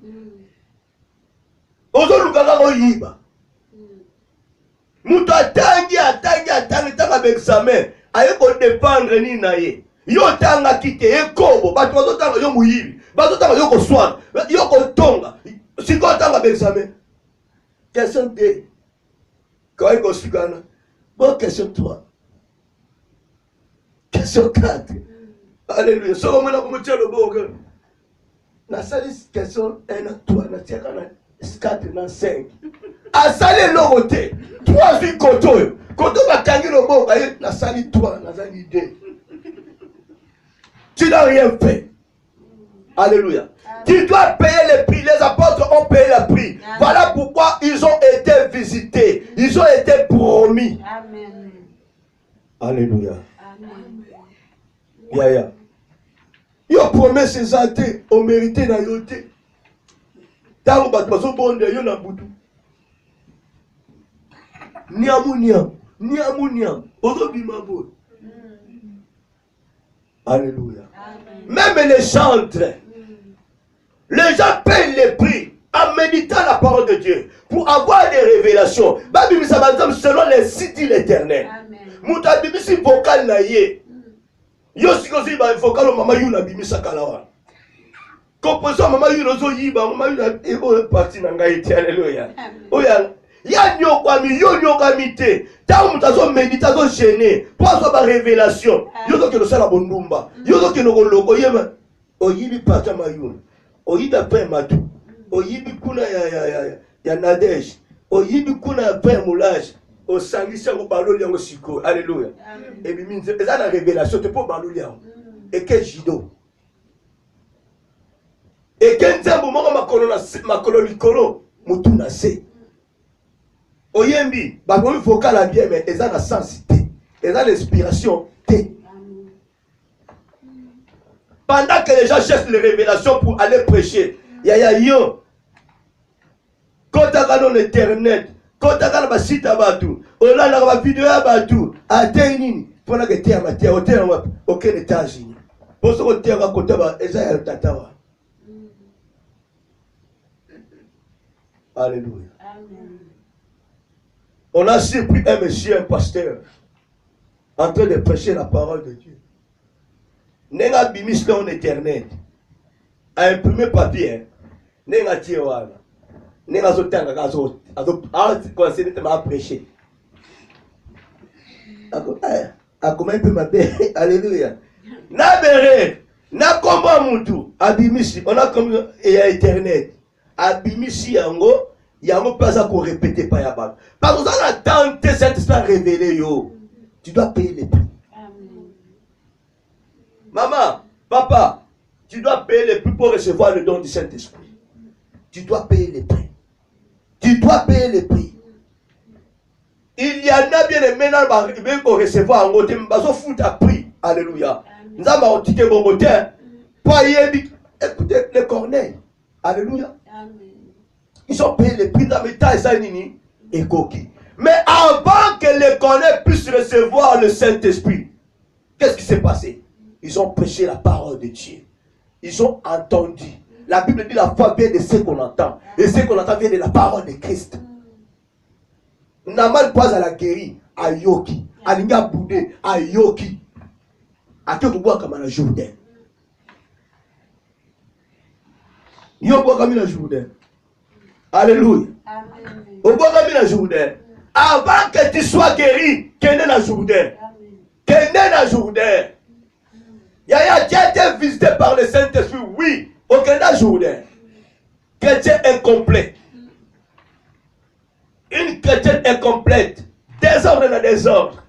Ozo lukaka ko yiba. Mutu atangi tanga examen aye ko défendre ni na ye yo tanga kite ekobo bato bazo tanga yo muyibi bazo tanga yo ko swana yo ko tonga siko tanga examen question 2 quand il ko sikana bon question 3 question 4 alléluia so mo na ko mutelo boga na salis question 1 3 na tiaka na 4 na 5 asali logote 3 zi koto koto bakangi loboka na sali 3 na sali 2 tu n'as rien fait. Alléluia. Tu dois payer le prix. Les apôtres ont payé le prix. Amen. Voilà pourquoi ils ont été visités. Ils ont été promis. Amen. Alléluia. Amen. Yaya. Yo promesse ces athées ont mérité na yote. Tango bato baso bonde yo na butu. Niamu. Ozo bimabo. Alléluia. Amen. Même les chantres, les gens payent les prix en méditant la parole de Dieu pour avoir des révélations. Selon les sites de l'Éternel. Mouta bimisi vocal na ye. Yo sikosi ba vocal mama yuna bimisa kalawa. Composition mama yuna zo yiba mama yuna ebo parti na ngai te. Alléluia. Oya ya nyokwami yo nyokami te. Ta mutazo méditation gêné. Pour avoir révélation. Yo zo ke sala bondumba. Yo zo ke no loko yema. Oyibi parti mayuna. Oyibi pe matu. Oyibi kuna ya Nadej. Oyibi kuna pe moulage. Au sangisa ko baloli yango siko. Alléluia. Et puis minze eza la révélation te po baloli yango. Et que jido. Et que nzambo moko makolo likolo mutu na se. Oyembi bakomi vocal à bien mais eza na sens te. Eza l'inspiration te. Pendant que les gens cherchent les révélations pour aller prêcher, yaya yo kota dans l'internet. Quand tu as un site à Batou, on a une vidéo à Batou, à Ténini, pour la guetter à Matia, aucun étage. Pour ce côté, à côté, Esaïe Tatawa. Alléluia. On a surpris un monsieur, un pasteur, en train de prêcher la parole de Dieu. Nenga bimis dans Internet, a imprimé papier, Nenga Tiwana. Nenga zotanga gazo conseiller de m'a prêcher. A comment peut m'appeler? Alléluia. Nabere Na komba mutu abimisi on a comme et à internet abimisi yango pas à qu'on répéter pas ya ba parce que ça la tente cette histoire révélée yo tu dois payer les prix. Amen. Maman, papa, tu dois payer les prix pour recevoir le don du Saint-Esprit. Tu dois payer les prix. Tu dois payer les prix. Il y en a bien des ménages qui veulent recevoir un côté, mais ils foutent à prix. Alléluia. Nous avons dit que mon côté, écoutez les corneilles. Alléluia. Amen. Ils ont payé les prix dans les tailles et coquilles. Mais avant que les corneilles puissent recevoir le Saint-Esprit, qu'est-ce qui s'est passé? Ils ont prêché la parole de Dieu. Ils ont entendu. La Bible dit la foi vient de ce qu'on entend. Et ce qu'on entend vient de la parole de Christ. Naman pas à la guérir, à Yoki. À l'Inga Boudé, à Yoki. À qui vous boit comme à la Jourdain. Yo boit comme à la Jourdain. Alléluia. Amen. Au boit comme à la Jourdain. Avant que tu sois guéri, qu'est-ce la Jourdain? Qu'est-ce la Jourdain? Yaya, tu as été visité par le Saint-Esprit, oui. Aucun Jourdain. Chrétien incomplet. Une chrétienne incomplète. Désordre dans désordre.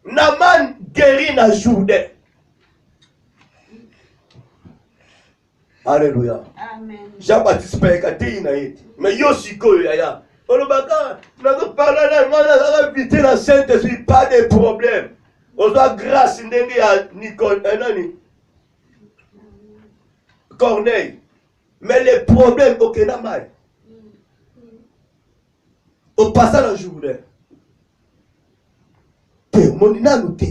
Naman guéri na Jourdain. Alléluia. Amen. Jean-Baptiste Pékati inaïti. Mais yo siko yaya. Olobaka, nous parlons là, on a invité la Saint-Esprit, pas de problème. On doit grâce ndenge à Nicole, Corneille. Mais les problèmes au Kenamai. Au passage un jour, te monina nous te.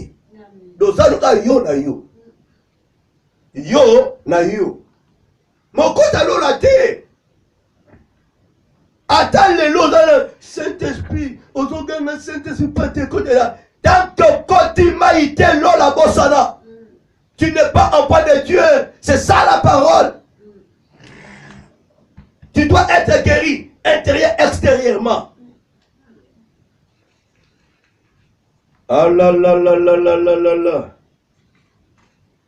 Dans ça nous yo na yo. Yo na yo. Mon côté à l'eau la te. Attends les lots dans le Saint-Esprit. Aux organes le Saint-Esprit pas te côté là. Tant que côté maïté l'eau la bossana. Tu n'es pas enfant de Dieu. C'est ça la parole. Tu dois être guéri intérieur, extérieurement. Ah là là là là là là là là.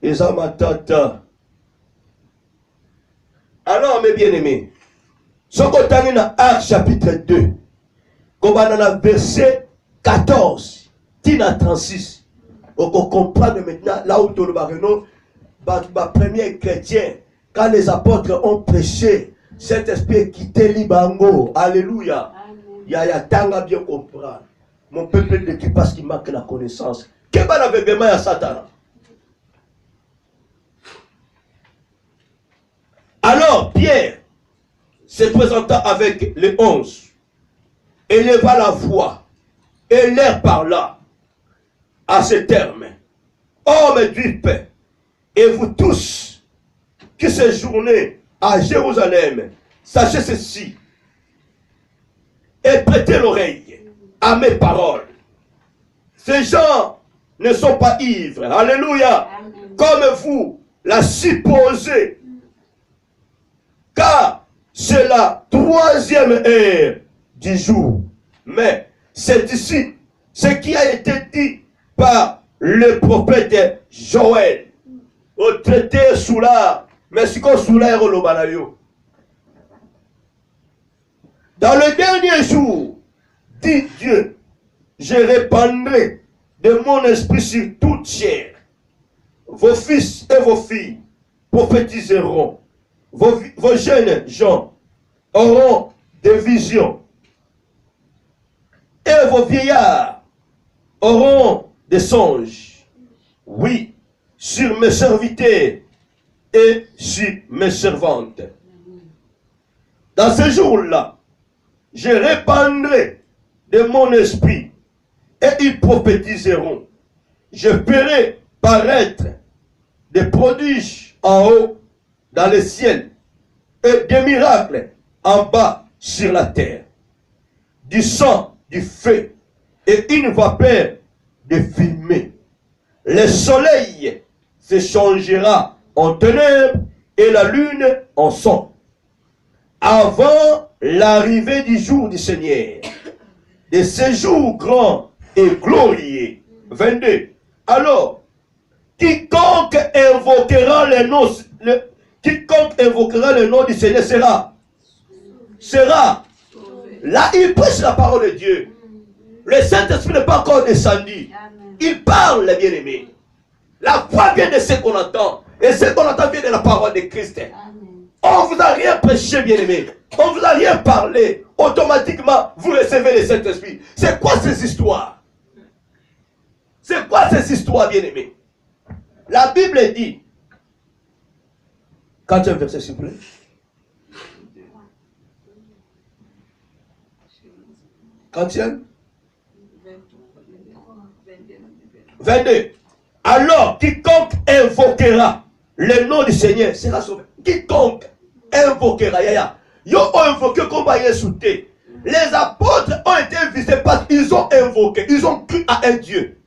Et ça ma tata. Alors mes bien-aimés, ce qu'on a dans Actes chapitre 2, comme on a dans verset 14, 36, on comprend maintenant là où tout le barreau, ma premier chrétien, quand les apôtres ont prêché, cet esprit quitté Libango, alléluia. Il y a tant à bien comprendre. Mon peuple de qui parce qu'il manque la connaissance. Qu'est-ce qu'on avait besoin à Satan? Alors Pierre, se présentant avec les 11, éleva la voix et leur parla à ce terme. Hommes du paix, et vous tous qui séjournez à Jérusalem, sachez ceci et prêtez l'oreille à mes paroles. Ces gens ne sont pas ivres, alléluia, comme vous la supposez, car c'est la 3e heure du jour. Mais c'est ici ce qui a été dit par le prophète Joël au traité Soula, mais c'est comme Soula et Lobanayo. Dans le dernier jour, dit Dieu, je répandrai de mon esprit sur toute chair. Vos fils et vos filles prophétiseront. Vos jeunes gens auront des visions. Et vos vieillards auront des songes. Oui, sur mes serviteurs et sur mes servantes. Dans ce jour-là, je répandrai de mon esprit et ils prophétiseront. Je ferai paraître des prodiges en haut dans le ciel et des miracles en bas sur la terre. Du sang, du feu et une vapeur de fumée. Le soleil se changera en ténèbres et la lune en sang. Avant l'arrivée du jour du Seigneur, de ce jour grand et glorieux. 22. Alors, quiconque invoquera quiconque invoquera le nom du Seigneur sera. Là, il prêche la parole de Dieu. Le Saint-Esprit n'est pas encore descendu. Il parle, les bien-aimés. La foi vient de ce qu'on entend. Et ce qu'on entend vient de la parole de Christ. On ne vous a rien prêché, bien-aimé. On ne vous a rien parlé. Automatiquement, vous recevez le Saint-Esprit. C'est quoi ces histoires? C'est quoi ces histoires, bien-aimés? La Bible dit, quand tu as un verset, s'il vous plaît. 22. Alors, quiconque invoquera le nom du Seigneur sera sauvé. Quiconque invoquera. Yo ont invoqué comme Yesouté. Les apôtres ont été visités parce qu'ils ont invoqué. Ils ont cru à un Dieu.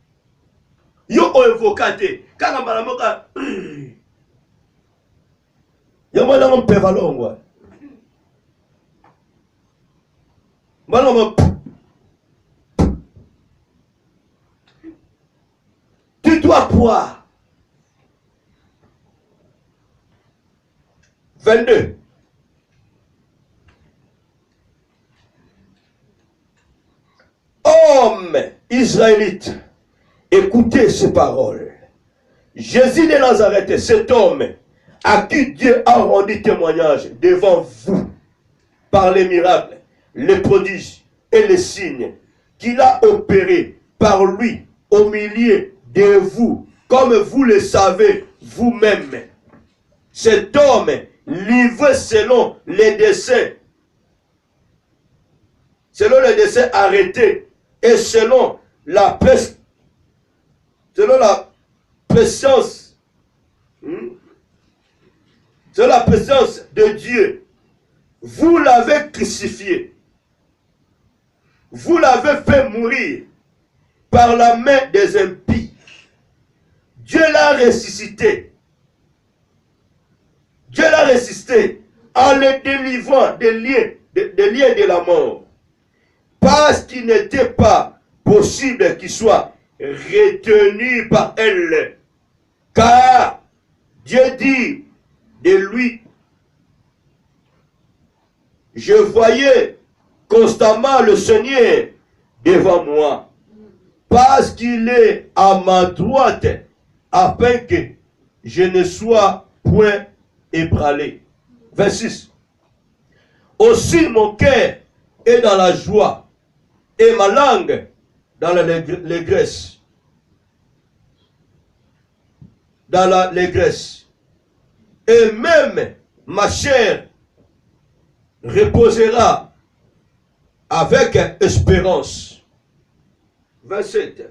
Yo ont invoqué. Quand on m'a dit, yo m'a dit, peut valoir. Tu dois croire. 22. Hommes israélites, écoutez ces paroles. Jésus de Nazareth, cet homme à qui Dieu a rendu témoignage devant vous par les miracles, les prodiges et les signes qu'il a opérés par lui au milieu de vous, comme vous le savez vous-même. Cet homme livré selon les desseins arrêtés et selon la présence de Dieu, vous l'avez crucifié, vous l'avez fait mourir par la main des impies. Dieu l'a ressuscité. Dieu l'a ressuscité en le délivrant des liens de la mort. Parce qu'il n'était pas possible qu'il soit retenu par elle. Car Dieu dit de lui, je voyais constamment le Seigneur devant moi, parce qu'il est à ma droite, afin que je ne sois point ébranlé. 26. Aussi mon cœur est dans la joie, et ma langue dans l'allégresse. Dans l'allégresse. Et même ma chair reposera avec espérance. 27.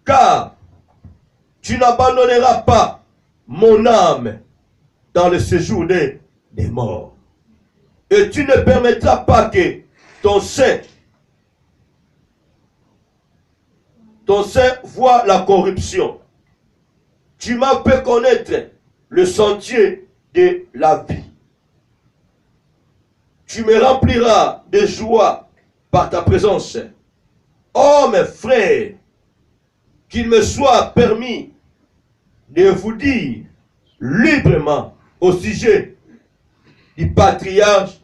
Car tu n'abandonneras pas mon âme dans le séjour des morts. Et tu ne permettras pas que ton sein voit la corruption. Tu m'as fait connaître le sentier de la vie. Tu me rempliras de joie par ta présence. Oh mes frères, qu'il me soit permis de vous dire librement au sujet du patriarche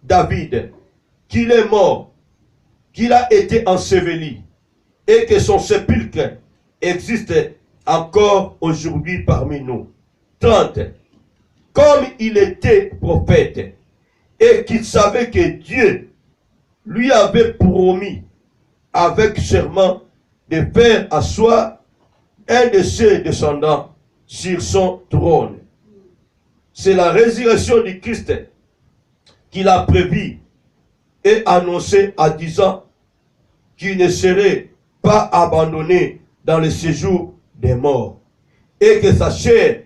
David, qu'il est mort, qu'il a été enseveli et que son sépulcre existe encore aujourd'hui parmi nous. 30. Comme il était prophète et qu'il savait que Dieu lui avait promis avec serment de faire asseoir un de ses descendants sur son trône. C'est la résurrection du Christ qu'il a prévu et annoncé en disant qu'il ne serait pas abandonné dans le séjour des morts et que sa chair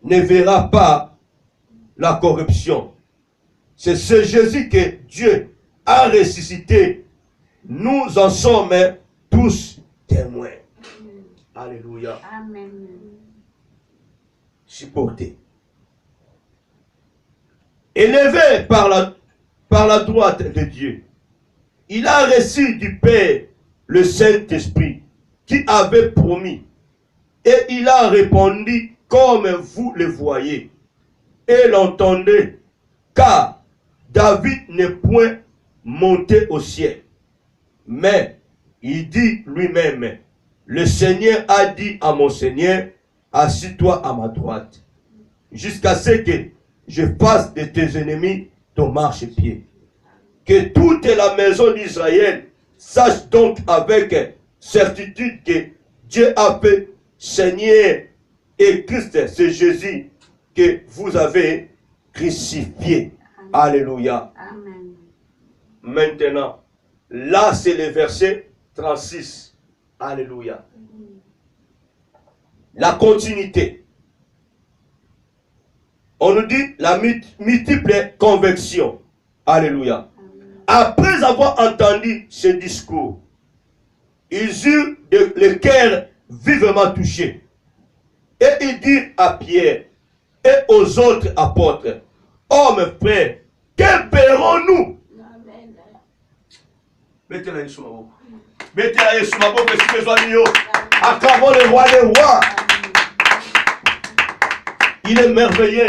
ne verra pas la corruption. C'est ce Jésus que Dieu a ressuscité. Nous en sommes tous témoins. Alléluia. Amen. Supporté. Élevé par la droite de Dieu, il a reçu du Père le Saint-Esprit qui avait promis. Et il a répondu comme vous le voyez et l'entendez, car David n'est point monté au ciel. Mais il dit lui-même, le Seigneur a dit à mon Seigneur, assis-toi à ma droite, jusqu'à ce que je fasse de tes ennemis ton marchepied. Que toute la maison d'Israël sache donc avec certitude que Dieu a fait Seigneur et Christ, c'est Jésus que vous avez crucifié. Alléluia. Amen. Maintenant, là c'est le verset 36. Alléluia. La continuité. On nous dit la multiple conviction. Alléluia. Après avoir entendu ce discours, ils eurent le cœur vivement touché. Et ils dirent à Pierre et aux autres apôtres, hommes frères, que paierons-nous? Mettez-la sur ma boue. Mettez-la sur ma boue, que c'est besoin de nous. Acclamons le roi des rois. Il est merveilleux.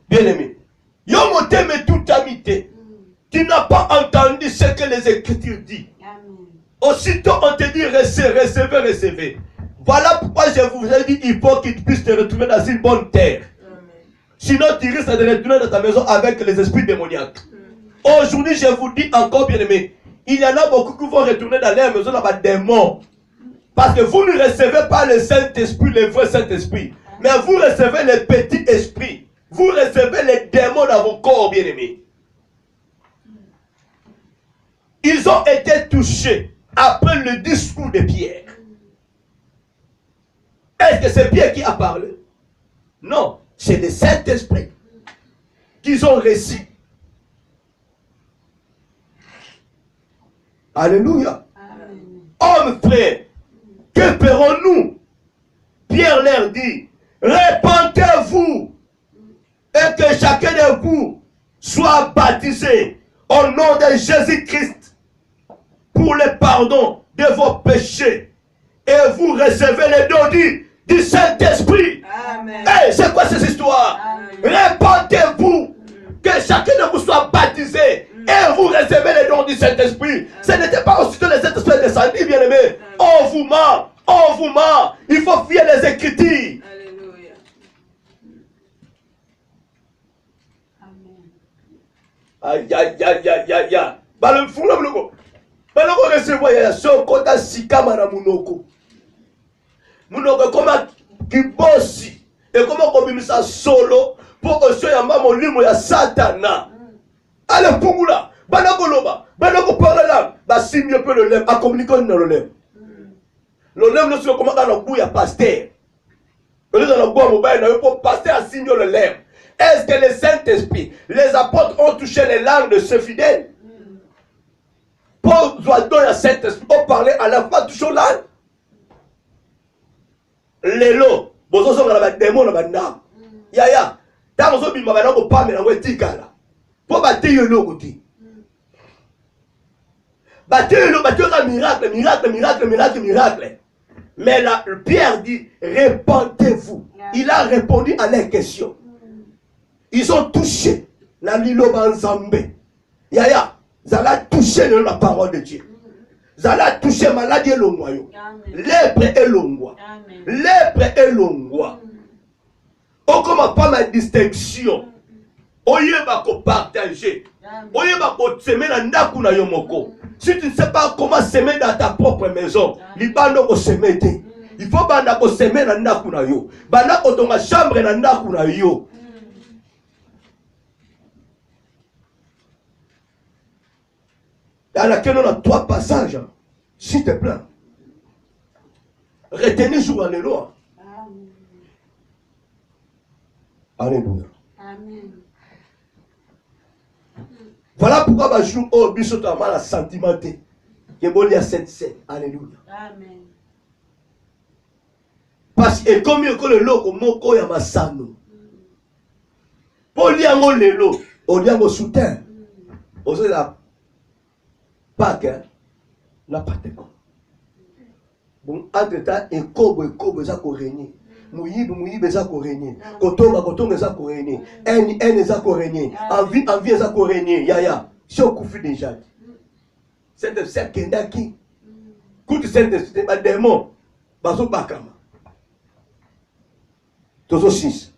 Bien-aimé, Yomote mais tout amité, tu n'as pas entendu ce que les Écritures disent. Aussitôt on te dit recevez. Voilà pourquoi je vous ai dit, il faut qu'il puisse te retrouver dans une bonne terre. Sinon tu risques de retourner dans ta maison avec les esprits démoniaques. Aujourd'hui je vous dis encore, bien-aimé, il y en a beaucoup qui vont retourner dans leur maison dans des démons. Parce que vous ne recevez pas le Saint-Esprit, le vrai Saint-Esprit. Mais vous recevez le petit esprit. Vous recevez les démons dans vos corps, bien-aimés. Ils ont été touchés après le discours de Pierre. Est-ce que c'est Pierre qui a parlé? Non, c'est le Saint-Esprit qu'ils ont reçu. Alléluia. Hommes frères, que ferons-nous? Pierre leur dit, répentez-vous et que chacun de vous soit baptisé au nom de Jésus-Christ pour le pardon de vos péchés et vous recevez le don du Saint-Esprit. Hey, c'est quoi cette histoire? Répentez-vous, que chacun de vous soit baptisé et vous recevez le don du Saint-Esprit. Ce n'était pas aussitôt le Saint-Esprit descendu, bien-aimé. On vous ment. Il faut fier les Écritures. Alléluia. Aïe. Balefuna muloko. Baloko recevoir ya sokota sikama na munoko. Munoko koma kibosi et koma kobimisa solo pour osyo ya molimo ya Satana. Ale pungula, banako loba, banako parler là, ba simio peu le lem, a communiquer dans le lem. Le lem no sio koma dans le ya pasteur. Le dans le bois mobile na pour pasteur a simio le lem. Est-ce que le Saint-Esprit, les apôtres ont touché les langues de ceux fidèles? Paul doit donner à Saint-Esprit, on parlait à la fois toujours langue. Lelo, bozo zonga na démon na banda. Yaya, ta bozo bima bana ko pa me na wetikala. Po bate yo lokoti. Bate yo ka miracle. Mais là, Pierre dit, répentez-vous. Il a répondu à leurs questions. Ils ont touché la lilo banzambe. Yaya, Zala touché la parole de Dieu. Zala touché maladie et l'ongwayo. Lèpre et l'ongwa. Lèpre et l'ongwa. On commence pas ma distinction. Oyeba ko partager. Oyeba ko semer na ndaku na yomoko. Si tu ne sais pas comment semer dans ta propre maison, libando ko semer te. Il faut banda ko semer na ndaku na yo. Banda ko tonga chambre na ndaku na yo. Dans laquelle on a 3 passages, s'il te plaît. Retenez jour en éloignement. Alléluia. Amen. Voilà pourquoi je joue au bisoto mal à sentimenté. Que bon y a 7-7. Alléluia. Amen. Parce que comme il y a le loco, moko ya masano. Pour lire le lo, on lit au soutien. On se la Pâques, hein, n'a pas de temps. Bon, entre-temps, et kobo, ça régner. Mouyib, ça régner. Kotonga, ça régner. En, ça régner. Envie, ça régner. Yaya, si on confie déjà. C'est de ça qui est qui. Quand tu sais que c'est un démon, baso bakama. Tozo 6.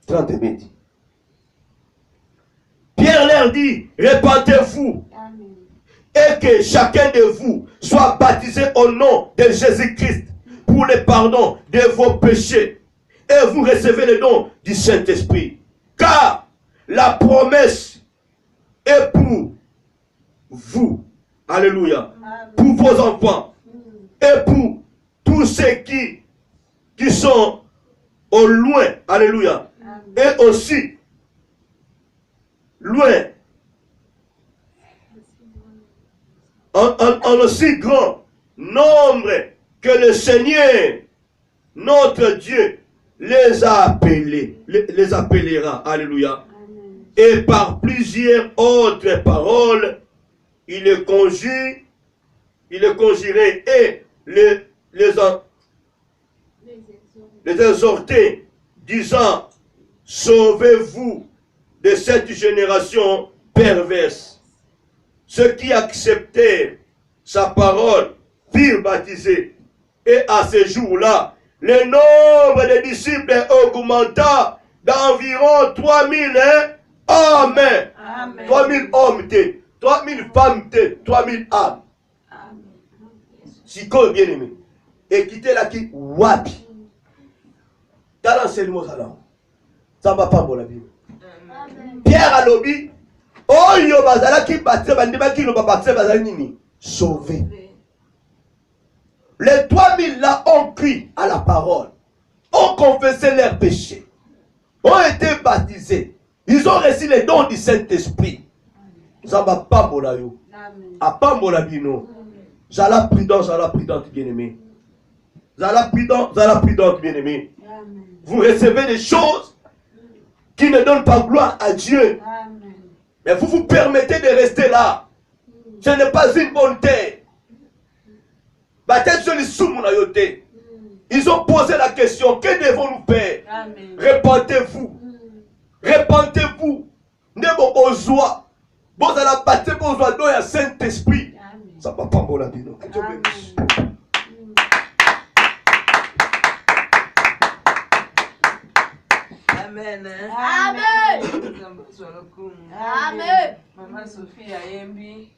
30 minutes. Pierre leur dit, répandez-vous. Et que chacun de vous soit baptisé au nom de Jésus-Christ pour le pardon de vos péchés. Et vous recevez le don du Saint-Esprit. Car la promesse est pour vous. Alléluia. Pour vos enfants. Et pour tous ceux qui sont au loin. Alléluia. Et aussi loin. En aussi grand nombre que le Seigneur, notre Dieu, les a appelés, les appellera. Alléluia. Et par plusieurs autres paroles, il les conjurait et les exhortait, disant, sauvez-vous de cette génération perverse. Ceux qui acceptèrent sa parole furent baptisés. Et à ce jour-là, le nombre de disciples augmenta d'environ 3000 hommes. 3000 hommes, 3000 femmes, 3000 âmes. Si quoi bien aimé. Et quitter la qui wapi. Dans l'enseignement, ça ne va pas pour la Bible. Pierre à l'obit. Oh, yo bazala qui baptise, bandeba qui no baptise bazala nini. Sauvé. Les 3000 là ont cru à la parole, ont confessé leurs péchés, ont été baptisés. Ils ont reçu les dons du Saint-Esprit. Ça va pas pour la yo. A pas pour la bino. Zala prudente, bien-aimé. Zala prudente, bien-aimé. Vous recevez des choses qui ne donnent pas gloire à Dieu. Mais vous vous permettez de rester là. Ce n'est pas une bonne terre. Ils ont posé la question, que devons-nous faire? Répentez-vous. Répentez-vous. Ne vous joie. Vous allez battre vos joie dans le Saint-Esprit. Ça ne va pas bon la vie. Que Dieu bénisse. Amen. Amen. Amen. Maman Sophie a yembi.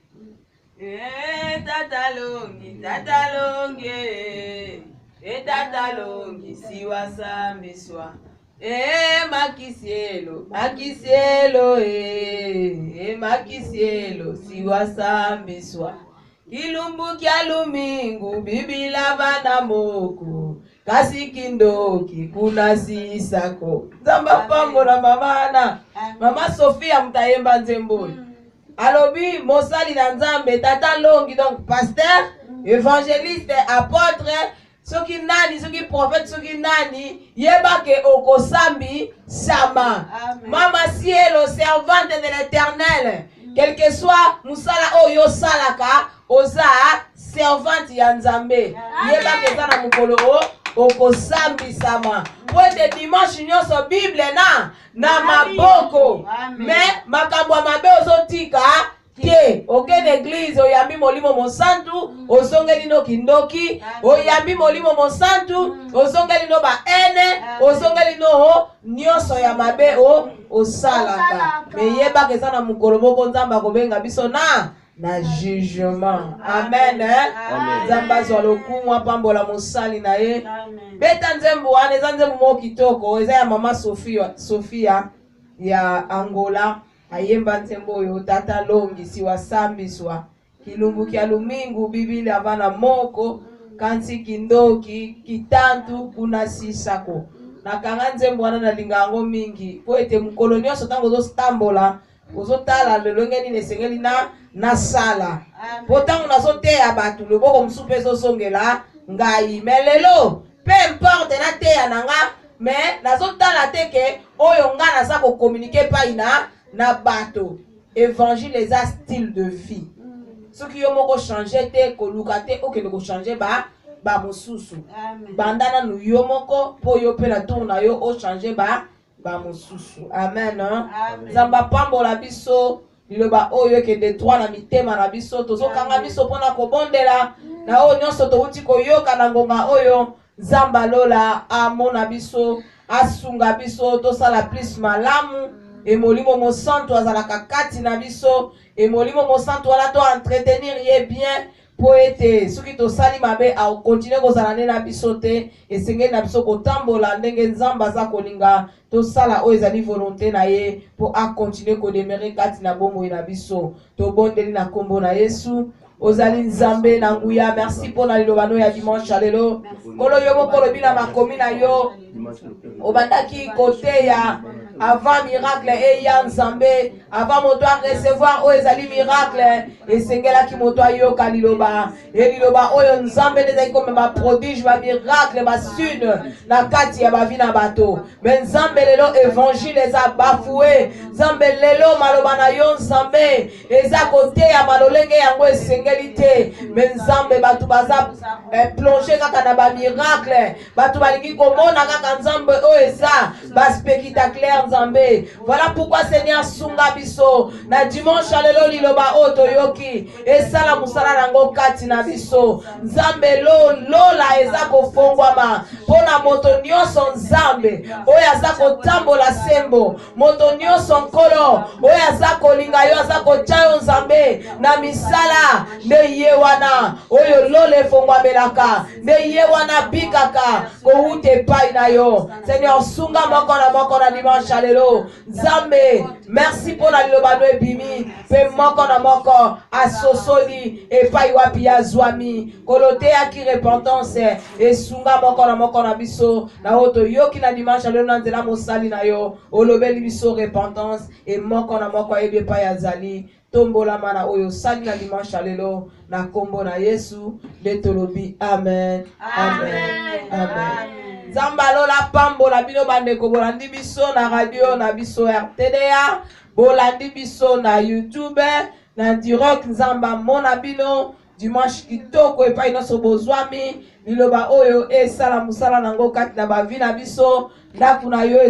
Tatalongi, tatalongi. Tatalongi, siwa sambiswa. Makisielo, makisielo, makisielo, siwa sambiswa. Kilumbu kya lumingu, bibila vana moko. Kasi kindoki kuna sisako. Zamba pango na mamana. Mama Sophia mtayemba nzemboni. Alobi mosali na nzambe tata longi donc pasteur, évangéliste, apôtre, soki nani, soki prophète, soki nani, yebake okosambi sama. Mama Cielo, servante de l'Éternel. Quel que soit musala oyo salaka, oza servante ya nzambe. Yebake zana mukolo okosambi sama. Wende dimanche nyonso Bible na maboko. Mais makambo mabe ozotika ke okene église oyambi molimo mosantu ozongeli no kindoki oyambi molimo mosantu ozongeli no ba ene ozongeli no nyonso ya mabe osalaka. Mais yeba ke sana mukolo moko nzamba kobenga biso na jugement. Amen. Nzamba zwa lokumu pambola mosali na ye. Beta nzembo wana eza nzembo mo kitoko eza ya mama Sophia ya Angola. Ayemba nzembo oyo tata longi siwa sambiswa. Kilumbu kya lumingu bibili avana moko kansi kindoki kitantu kuna sisako. Nakanga nzembo wana na lingango mingi po ete mukolo nyonso tango zo stambola ozotala lelongeni nesengeli na sala. Potango nazoteya batu loboko msupe zosongela ngai. Melelo peu importe na teya nanga mais nazotala teke oyo nga naza ko communiquer pa ina na bato. Évangile eza style de vie. soki yo moko changer te koluka te okende ko changer ba mosusu bandana nu yo moko po yo pe na tour na yo o changer ba mosusu amen nzamba pambola biso liloba oyo ekende droit na mitema na biso tozokanga biso mpona kobondela na oyo nyonso touti koyoka na ngonga oyo nzamba lola amona biso asunga biso tosala plus malamu emolimo mosantu azalaka kati na biso emolimo mosantu wana to entretenir ye bien po ete soki tosali mabe akontinue kozala nde na biso te esengeli na biso kotambola ndenge nzambe aza kolinga tosala oyo ezali volonté na ye po akontinue kodemere kati na bomoi na biso tobondeli na nkombo na Yesu ozali nzambe na nguya merci mpona liloba no ya dimanche lelo kolo yo moko olobi na makomi na yo obandaki kote ya avant miracle eya nzambe avant moto a recevoir oyo ezali miracle esengelaki moto ayoka liloba liloba oyo nzambe nde ezali komema prodige bamiracle basune na kati ya bavi na bato me nzambe lelo évangile eza bafue nzambe lelo maloba na yo nzambe eza koteya malolenge yango esengeli te me nzambe bato baza plonge kaka na bamiracle bato balingi komona kaka nzambe oyo eza baspectaculaire nzambe voilà pourquoi Seigneur sunga biso na dimanche lelo liloba oyo toyoki esala musala nango kati na biso nzambe lola eza kofongwama mpona moto nyonso nzambe oyo aza kotambola sembo moto nyonso nkolo oyo aza kolinga yo aza kotya yo nzambe na misala nde ye wana oyo lola efongwamelaka nde ye wana bikaka kowuta epai na yo Seigneur sunga moko na dimanche lelo nzambe merci mpona liloba no ebimi mpe moko na moko asosoli epai wapi ya zwami koloteyaki repentance esunga moko na biso na oyo toyoki na dimanche lelo na nzela mosali na yo olobeli biso repentance e moko na moko ayebi epai azali tombolama na oyo sali na dimanche lelo na kombo na Yesu nde tolobi amen nzamba lola pambola bino bandeko bolandi biso na radio na biso RTDA bolandi biso na YouTube na direct nzamba mona bino dimanche kitoko epai nyonso bozwami liloba oyo esala musala nango kati na bavi na biso ndako na yo